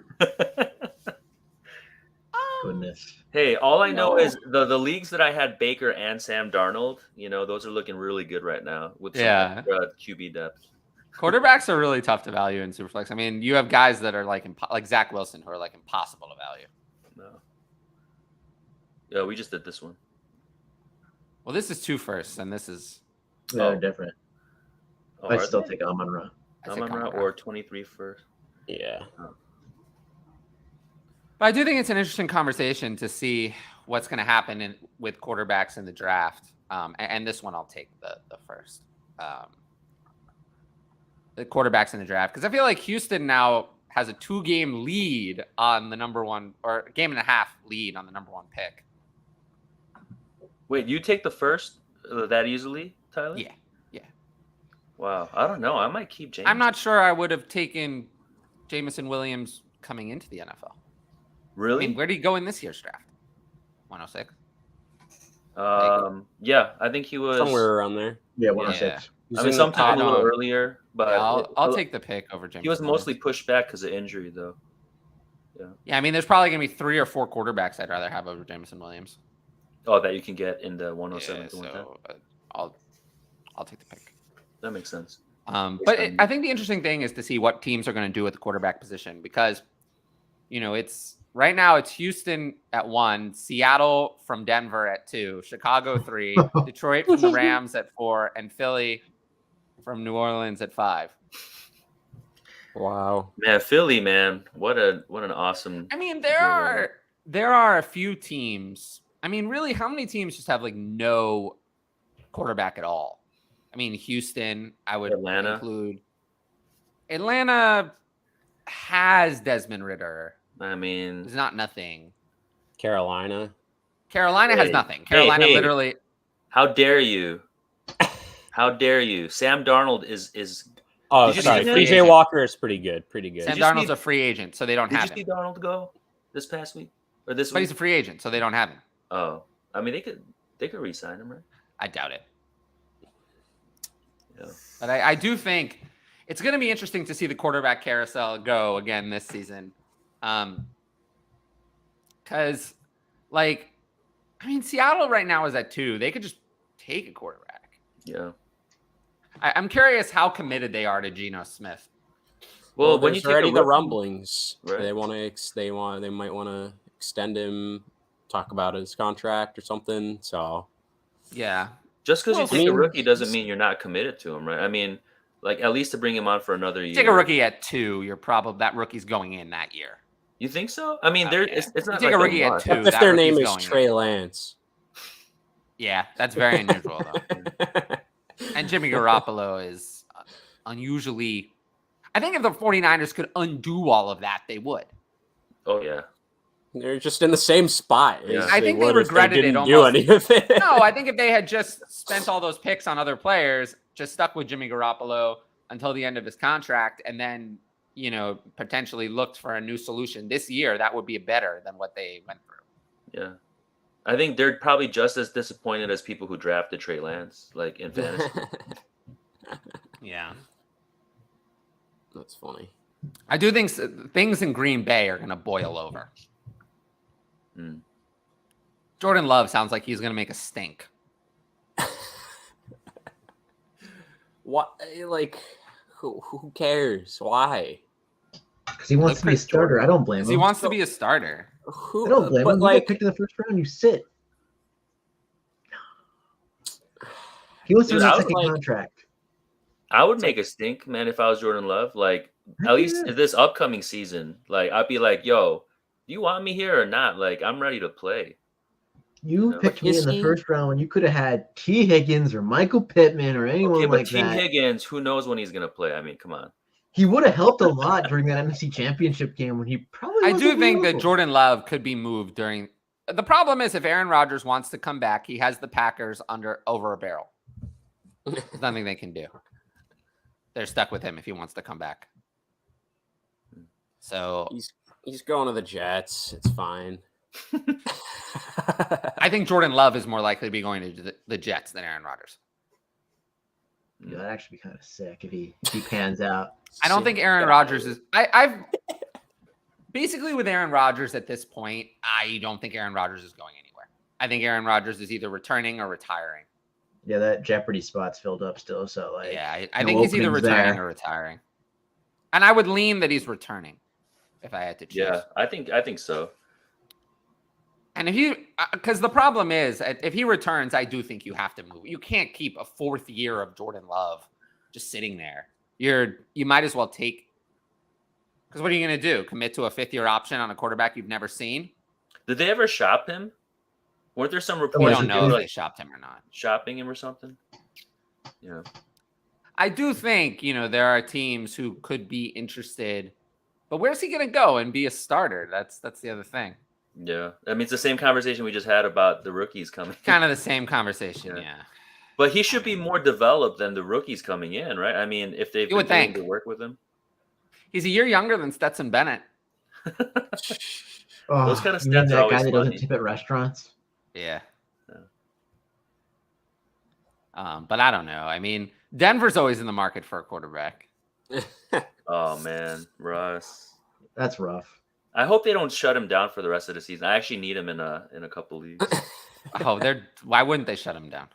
Goodness. Hey, all I know is the leagues that I had Baker and Sam Darnold, those are looking really good right now with some extra QB depth. Quarterbacks are really tough to value in Superflex. I mean, you have guys that are like Zach Wilson who are like impossible to value. No. Yeah, we just did this one. Well, this is 2 firsts, and this is. They're different. Oh, I'd still take Amon-Ra. Amon-Ra or 23 first. Yeah. But I do think it's an interesting conversation to see what's going to happen with quarterbacks in the draft. And this one, I'll take the first. The quarterbacks in the draft, because I feel like Houston now has a 2-game lead on the number 1, or a game and a half lead on the number 1 pick. Wait, you take the first that easily, Tyler? Yeah. Wow, I don't know. I might keep James. I'm not sure I would have taken Jamison Williams coming into the NFL. Really? I mean, where did he go in this year's draft? 106. Yeah, I think he was Somewhere around there. Yeah, 106. I mean, sometimes a little earlier, but yeah, I'll take the pick over James. He was mostly pushed back because of injury, though. Yeah, I mean, there's probably gonna be 3 or 4 quarterbacks I'd rather have over Jamison Williams. Oh, that you can get in the 107 to 110. So I'll take the pick. That makes sense. But I think the interesting thing is to see what teams are going to do at the quarterback position, because, it's right now it's Houston at 1, Seattle from Denver at 2, Chicago 3, Detroit from the Rams at 4, and Philly from New Orleans at 5. Wow, man, Philly, man, what an awesome. I mean, there are a few teams. I mean, really, how many teams just have like no quarterback at all? I mean, Houston, I would include. Atlanta has Desmond Ridder. I mean, it's not nothing. Carolina has nothing. Carolina literally. How dare you? How dare you? Sam Darnold is. Oh, sorry. PJ Walker is pretty good. Sam Darnold's a free agent, so they don't have him. Did you see Darnold go this past week or this week? But he's a free agent, so they don't have him. Oh, I mean, they could re-sign him, right? I doubt it. Yeah. But I do think it's going to be interesting to see the quarterback carousel go again this season. Because, Seattle right now is at 2. They could just take a quarterback. Yeah. I'm curious how committed they are to Geno Smith. Well, when you there's already take the rumblings, right. They might want to extend him, talk about his contract or something. So, yeah. Just because you take a rookie doesn't mean you're not committed to him, right? I mean, at least to bring him on for another year. Take a rookie at 2, that rookie's going in that year. You think so? I mean, it's not. Take a rookie at 2. If their name is Trey Lance. Yeah, that's very unusual though. And Jimmy Garoppolo is unusually. I think if the 49ers could undo all of that, they would. Oh yeah. They're just in the same spot. Yeah. I think they regretted it almost. Do any of it. No, I think if they had just spent all those picks on other players, just stuck with Jimmy Garoppolo until the end of his contract, and then, potentially looked for a new solution this year, that would be better than what they went through. Yeah. I think they're probably just as disappointed as people who drafted Trey Lance, in fantasy. Yeah. That's funny. I do think things in Green Bay are going to boil over. Jordan Love sounds like he's going to make a stink. What? Who cares? Why? Because he wants to be a starter. I don't blame him. He wants to be a starter. I don't blame him. You get picked in the first round, you sit. He wants to be a second contract. I would make a stink, man, if I was Jordan Love. At least this upcoming season, I'd be like, yo, do you want me here or not? I'm ready to play. You picked me in the first round when you could have had T. Higgins or Michael Pittman or anyone like T. that. Higgins, who knows when he's going to play? I mean, come on. He would have helped a lot during that NFC Championship game when he probably I do think that Jordan Love could be moved during. The problem is if Aaron Rodgers wants to come back, he has the Packers over a barrel. There's nothing they can do. They're stuck with him if he wants to come back. So he's going to the Jets. It's fine. I think Jordan Love is more likely to be going to the Jets than Aaron Rodgers. Yeah, that'd actually be kind of sick if he pans out. I don't think Aaron Rodgers is. I've basically with Aaron Rodgers at this point, I don't think Aaron Rodgers is going anywhere. I think Aaron Rodgers is either returning or retiring. Yeah, that Jeopardy spot's filled up still. So I think he's either returning or retiring. And I would lean that he's returning if I had to choose. Yeah, I think so. And if you, because the problem is, if he returns, I do think you have to move. You can't keep a 4th year of Jordan Love just sitting there. You might as well take. Because what are you going to do? Commit to a 5th-year option on a quarterback you've never seen? Did they ever shop him? Weren't there some We reports don't that know they if were they like shopped him or not. shopping him or something? Yeah. I do think, there are teams who could be interested, but where's he going to go and be a starter? That's the other thing. Yeah. I mean, it's the same conversation we just had about the rookies coming. Kind of the same conversation, yeah. But he should be more developed than the rookies coming in, right? I mean, if they've been willing to work with him. He's a year younger than Stetson Bennett. Those kind of you mean stats are that always guy that funny. doesn't tip at restaurants? Yeah. But I don't know. I mean, Denver's always in the market for a quarterback. Oh man, Russ. That's rough. I hope they don't shut him down for the rest of the season. I actually need him in a couple leagues. Why wouldn't they shut him down?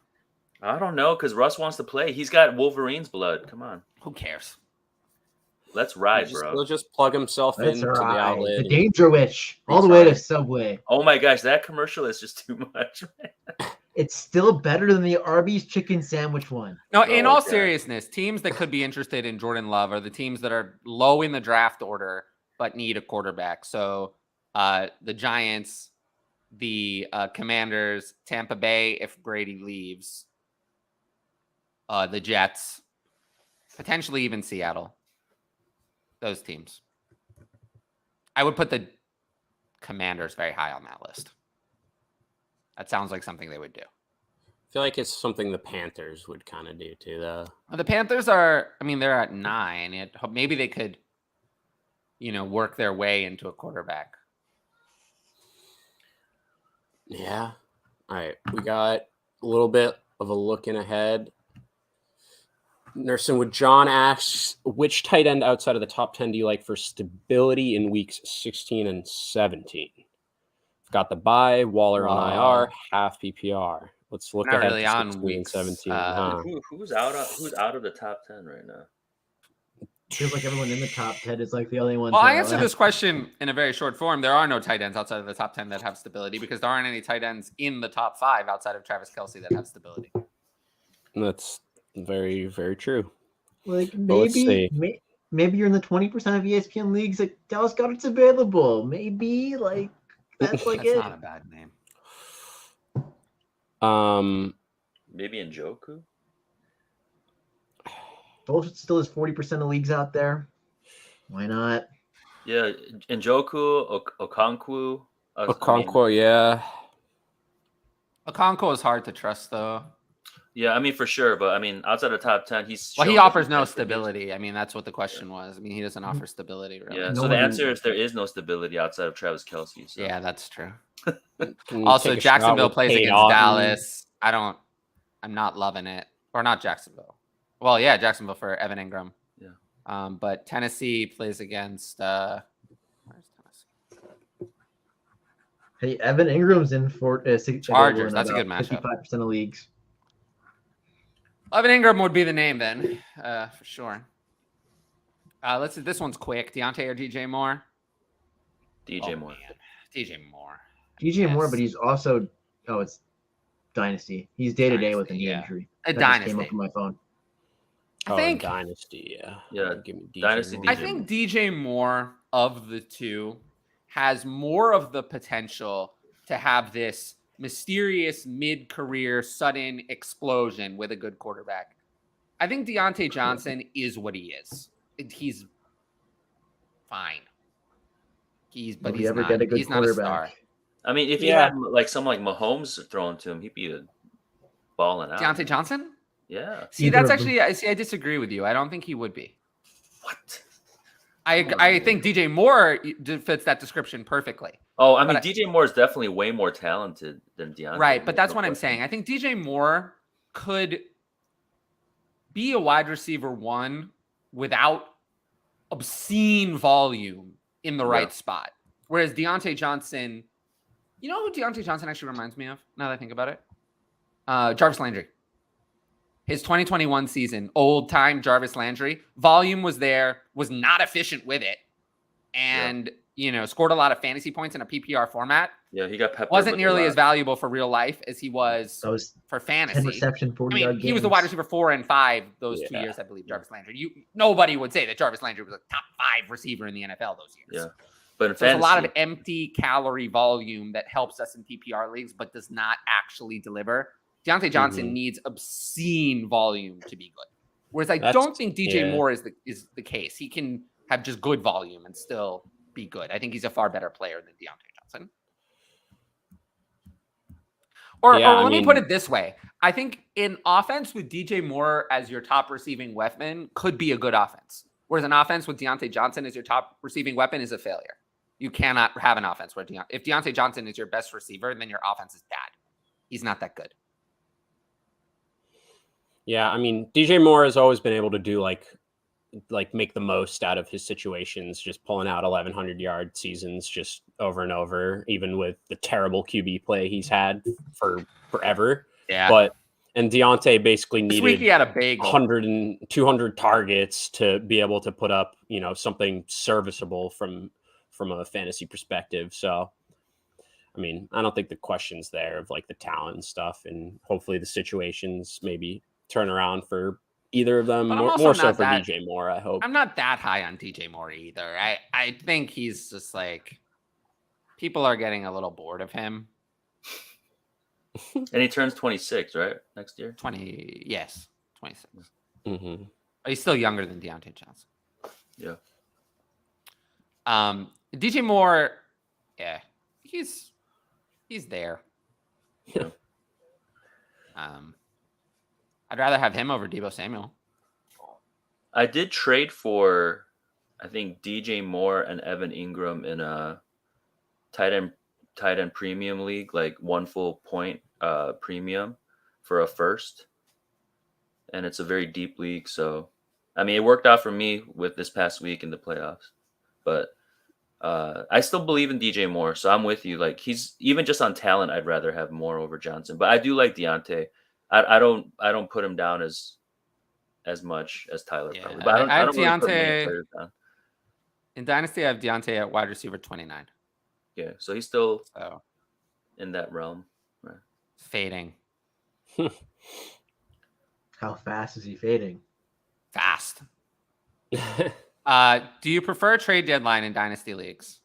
I don't know, because Russ wants to play. He's got Wolverine's blood. Come on. Who cares? Let's ride, bro. He'll just plug himself into the outlet. The Danger Witch, all the way to Subway. Oh my gosh, that commercial is just too much, man. It's still better than the Arby's chicken sandwich one. No, in all seriousness, teams that could be interested in Jordan Love are the teams that are low in the draft order but need a quarterback. So the Giants, the Commanders, Tampa Bay if Brady leaves, the Jets, potentially even Seattle. Those teams. I would put the Commanders very high on that list. That sounds like something they would do. I feel like it's something the Panthers would kind of do too, though. The Panthers are, they're at 9. Maybe they could, work their way into a quarterback. Yeah. All right. We got a little bit of a looking ahead. Nursing with John asks, which tight end outside of the top 10 do you like for stability in weeks 16 and 17? I've got the bye, Waller on IR, half PPR. Let's look Not ahead really to on 16 weeks, and 17. Who's out of the top 10 right now? Feels like everyone in the top 10 is like the only one. Well, I answered this question in a very short form. There are no tight ends outside of the top 10 that have stability because there aren't any tight ends in the top 5 outside of Travis Kelce that have stability. That's very, very true. Like maybe you're in the 20% of ESPN leagues that Dallas Goedert's available. Maybe like that's like That's not a bad name. Maybe Njoku. Bullshit still has 40% of leagues out there. Why not? Yeah, Njoku, Okonkwo. Yeah. Okonkwo is hard to trust, though. Yeah, for sure. But, outside of the top 10, he offers no stability. That's what the question was. He doesn't offer stability, really. Yeah, so the answer is there is no stability outside of Travis Kelce. So. Yeah, that's true. Also, Jacksonville plays against Dallas. I'm not loving it. Or not Jacksonville. Well, yeah, Jacksonville for Evan Ingram. Yeah. But Tennessee plays against where's Tennessee? Hey, Evan Ingram's in for Chargers. That's a good matchup. 55% of leagues. Evan Ingram would be the name then, for sure. Let's see. This one's quick. Deontay or DJ Moore? DJ Moore. Man. DJ Moore. DJ Moore, but he's also it's Dynasty. He's day to day with a knee injury. That Dynasty just came up on my phone. I think Dynasty, yeah. Give me DJ Dynasty. Moore. I think DJ Moore of the two has more of the potential to have this mysterious mid-career sudden explosion with a good quarterback. I think Deontay Johnson is what he is. He's fine. He's not a star. If you had someone like Mahomes thrown to him, he'd be balling out. Deontay Johnson? Yeah. See, that's actually I disagree with you. I don't think he would be. What? I think DJ Moore fits that description perfectly. Oh, DJ Moore is definitely way more talented than Deontay. Right, but that's what I'm saying. I think DJ Moore could be a wide receiver 1 without obscene volume in the right spot. Whereas Deontay Johnson, you know who Deontay Johnson actually reminds me of, now that I think about it? Jarvis Landry. His 2021 season, old-time Jarvis Landry. Volume was there, was not efficient with it. And scored a lot of fantasy points in a PPR format. Yeah, he got peppered. Wasn't nearly as valuable for real life as he was for fantasy. 10 reception, 40-yard he was the wide receiver 4 and 5 those 2 years, I believe. Jarvis Landry. Nobody would say that Jarvis Landry was a top 5 receiver in the NFL those years. Yeah, but in so there's a lot of empty calorie volume that helps us in PPR leagues, but does not actually deliver. Deontay Johnson needs obscene volume to be good. Whereas I don't think DJ Moore is the case. He can have just good volume and still be good. I think he's a far better player than Deontay Johnson. Or let me put it this way. I think in offense with DJ Moore as your top receiving weapon could be a good offense. Whereas an offense with Deontay Johnson as your top receiving weapon is a failure. You cannot have an offense where if Deontay Johnson is your best receiver, then your offense is bad. He's not that good. Yeah, I mean, DJ Moore has always been able to do like make the most out of his situations, just pulling out 1,100-yard seasons just over and over, even with the terrible QB play he's had for forever. Yeah. And Deontay basically needed this week he had a big 100 and 200 targets to be able to put up, something serviceable from a fantasy perspective. So, I mean, I don't think the question's there of like the talent and stuff, and hopefully the situations maybe turn around for either of them, more so for DJ Moore, I hope. I'm not that high on DJ Moore either. I think he's just like, people are getting a little bored of him. And he turns 26, right? Next year? 26. Mm-hmm. He's still younger than Deontay Johnson. Yeah. DJ Moore, yeah, he's there. Yeah. I'd rather have him over Deebo Samuel. I did trade for, I think, DJ Moore and Evan Ingram in a tight end premium league, like 1 full point premium for a first. And it's a very deep league. So, I mean, it worked out for me with this past week in the playoffs. But I still believe in DJ Moore. So I'm with you. Like, he's even just on talent, I'd rather have Moore over Johnson. But I do like Deontay. I don't put him down as much as Tyler probably. But I don't really put many players down. In Dynasty, I have Deontay at wide receiver 29. Yeah, so he's still in that realm. Right. Fading. How fast is he fading? Fast. Do you prefer a trade deadline in Dynasty leagues?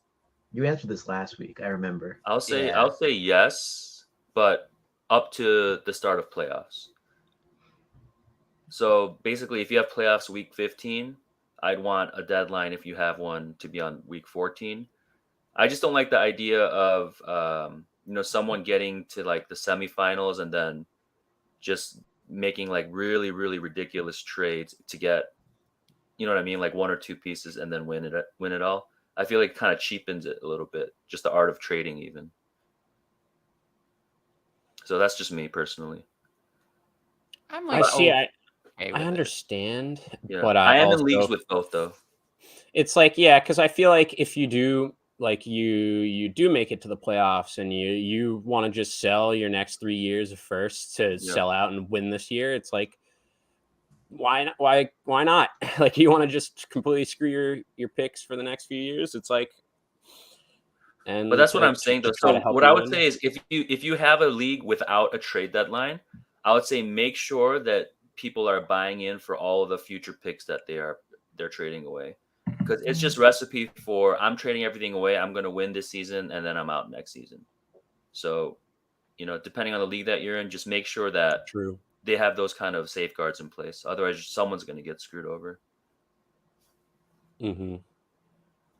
You answered this last week, I remember. I'll say yes, but up to the start of playoffs. So basically, if you have playoffs week 15, I'd want a deadline if you have one to be on week 14. I just don't like the idea of someone getting to like the semifinals and then just making like really, really ridiculous trades to get, you know what I mean, like 1 or 2 pieces and then win it all. I feel like it kind of cheapens it a little bit, just the art of trading even. So that's just me personally. I'm like, I understand, yeah. but I am in leagues with both though. It's like, because I feel like if you do, like you do make it to the playoffs and you want to just sell your next 3 years of first to sell out and win this year, it's like, why not? Like, you want to just completely screw your picks for the next few years? It's like, but that's what I'm saying though. So what I would say is if you have a league without a trade deadline, I would say make sure that people are buying in for all of the future picks that they're trading away. Because it's just recipe for I'm trading everything away. I'm going to win this season and then I'm out next season. So, depending on the league that you're in, just make sure that they have those kind of safeguards in place. Otherwise, someone's going to get screwed over. Mm-hmm.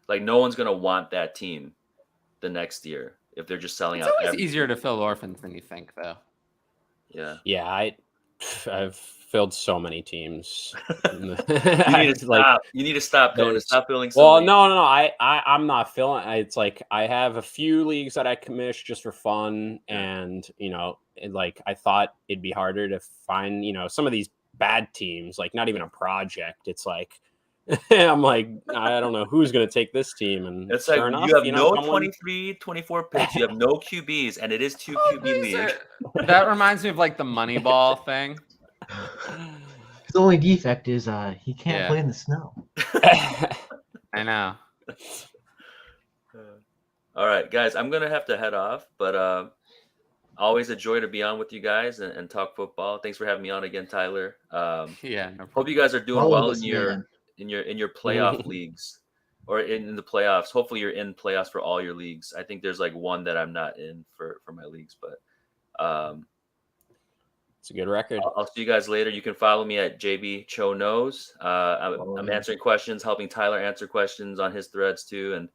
Like, no one's going to want that team the next year if they're just selling out. It's always easier to fill orphans than you think, though. Yeah. Yeah, I've filled so many teams. You need to stop. You need to stop going to stop filling. Well, no. I'm not filling. It's like I have a few leagues that I commish just for fun, and like I thought it'd be harder to find some of these bad teams, like not even a project. It's like I'm like, I don't know who's going to take this team. And it's like you have no 23, 24 picks. You have no QBs, and it is 2 QB league. That reminds me of like the Moneyball thing. His only defect is he can't play in the snow. I know. All right, guys, I'm gonna have to head off, but always a joy to be on with you guys and talk football. Thanks for having me on again, Tyler. Yeah, no Hope you problem. guys are doing Follow well this man. in your playoff leagues or in the playoffs. Hopefully, you're in playoffs for all your leagues. I think there's like one that I'm not in for my leagues, but It's a good record. I'll see you guys later. You can follow me at JB Cho Knows. Follow I'm him. answering questions, helping Tyler answer questions on his threads too, and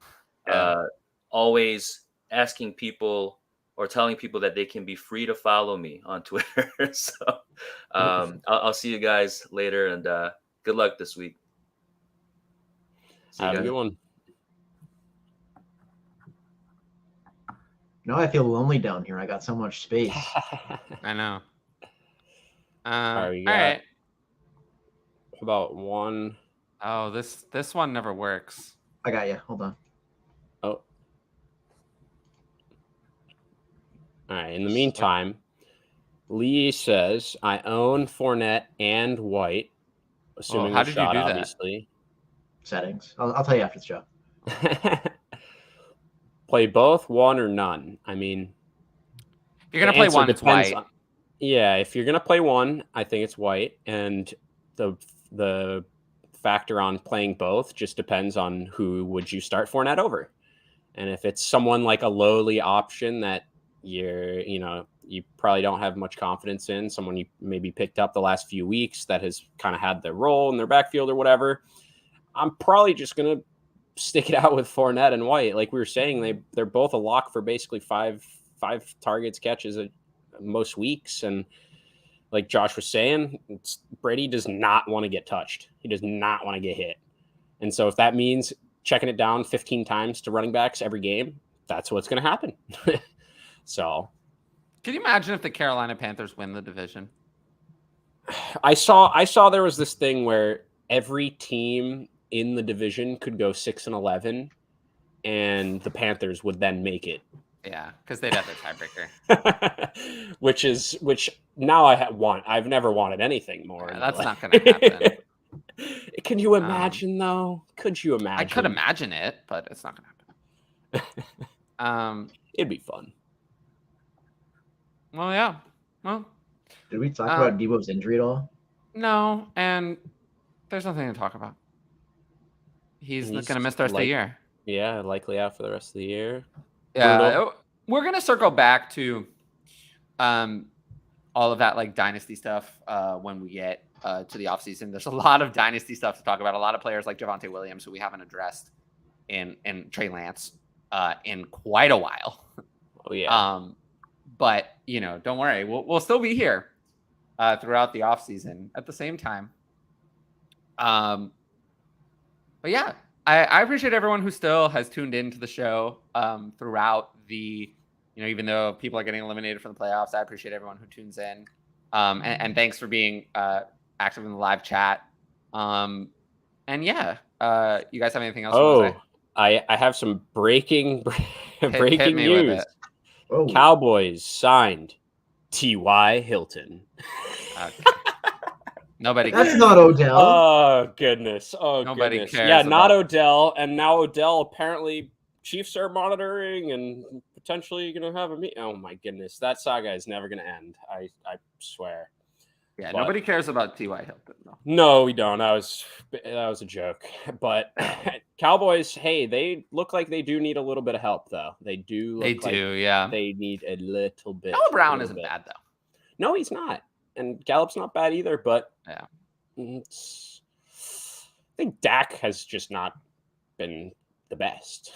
Yeah. always asking people or telling people that they can be free to follow me on Twitter. So I'll see you guys later, and good luck this week. See you Have a guys. good one. Now I feel lonely down here. I got so much space. I know. All All right. How about one? Oh, this one never works. I got you. Hold on. Oh. All right. In the meantime, Lee says, I own Fournette and White, assuming how a did you shot, do that? obviously. Settings. I'll tell you after the show. Play both, one or none. I mean, If you're gonna the play answer one, it's depends White. on- yeah, if you're gonna play one, I think it's White, and the factor on playing both just depends on who would you start Fournette over, and if it's someone like a lowly option that you probably don't have much confidence in, someone you maybe picked up the last few weeks that has kind of had their role in their backfield or whatever, I'm probably just gonna stick it out with Fournette and White. Like we were saying, they're both a lock for basically five targets, catches most weeks, and like Josh was saying, Brady does not want to get touched. He does not want to get hit, and so if that means checking it down 15 times to running backs every game, that's what's going to happen. So, Can you imagine if the Carolina Panthers win the division? I saw there was this thing where every team in the division could go 6-11, and the Panthers would then make it. Yeah, because they'd have their tiebreaker. which now I've never wanted anything more. Yeah, that's not going to happen. Can you imagine though? Could you imagine? I could imagine it, but it's not going to happen. It'd be fun. Well, yeah. Well, Did we talk about Debo's injury at all? no, and there's nothing to talk about. He's going to miss the rest of the year. Yeah, likely out for the rest of the year. Yeah, we're going to circle back to all of that like dynasty stuff when we get to the offseason. There's a lot of dynasty stuff to talk about. A lot of players like Javonte Williams who we haven't addressed in Trey Lance in quite a while. Oh yeah. But don't worry, we'll still be here throughout the offseason at the same time. But yeah, I appreciate everyone who still has tuned into the show throughout the, even though people are getting eliminated from the playoffs. I appreciate everyone who tunes in. And thanks for being active in the live chat. And yeah, you guys have anything else? Oh, I have some breaking Hit me news. with it. Oh. Cowboys signed T.Y. Hilton. Okay. Nobody That's cares. not Odell. Oh goodness! Oh, Nobody goodness. cares Yeah, not about- Odell, and now Odell apparently Chiefs are monitoring and potentially going to have a meet. Oh my goodness, that saga is never going to end. I swear. Yeah, But- nobody cares about T.Y. Hilton though. No, we don't. That was a joke. But Cowboys, hey, they look like they do need a little bit of help, though. They do. They Look like do, yeah. They need a little bit. Noah Brown a isn't little bit. bad though. No, he's not, and Gallup's not bad either. But Yeah. I think Dak has just not been the best.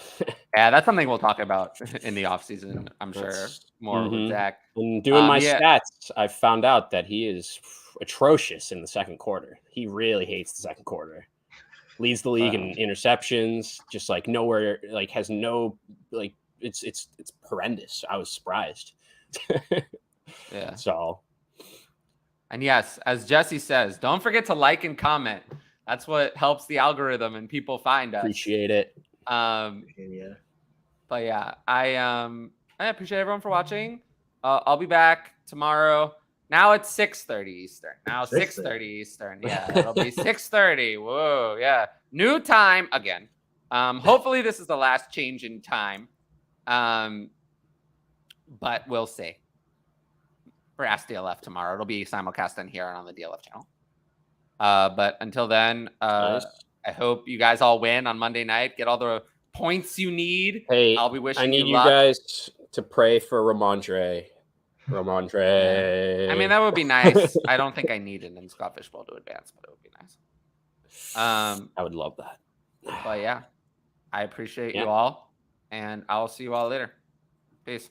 Yeah, that's something we'll talk about in the offseason, I'm sure. That's- More with Mhm. Zach. And doing my yeah. stats, I found out that he is atrocious in the second quarter. He really hates the second quarter. Leads the league in interceptions, just like nowhere, like has no like it's horrendous. I was surprised. Yeah. So And yes, as Jesse says, don't forget to like and comment. That's what helps the algorithm and people find us. appreciate it. Yeah. But yeah, I appreciate everyone for watching. I'll be back tomorrow. Now it's 6:30 Eastern. Now 6:30 Eastern. Yeah, it'll be 6:30. Whoa, yeah. New time again. Hopefully this is the last change in time. But we'll see. For Ask DLF tomorrow, it'll be simulcast in here and on the DLF channel. But until then, Nice. I hope you guys all win on Monday night. Get all the points you need. Hey, I'll be wishing I need you luck. guys to pray for Ramondre. Ramondre. I mean, that would be nice. I don't think I need it in Scott Fishbowl to advance, but it would be nice. I would love that. But yeah, I appreciate you all, and I'll see you all later. Peace.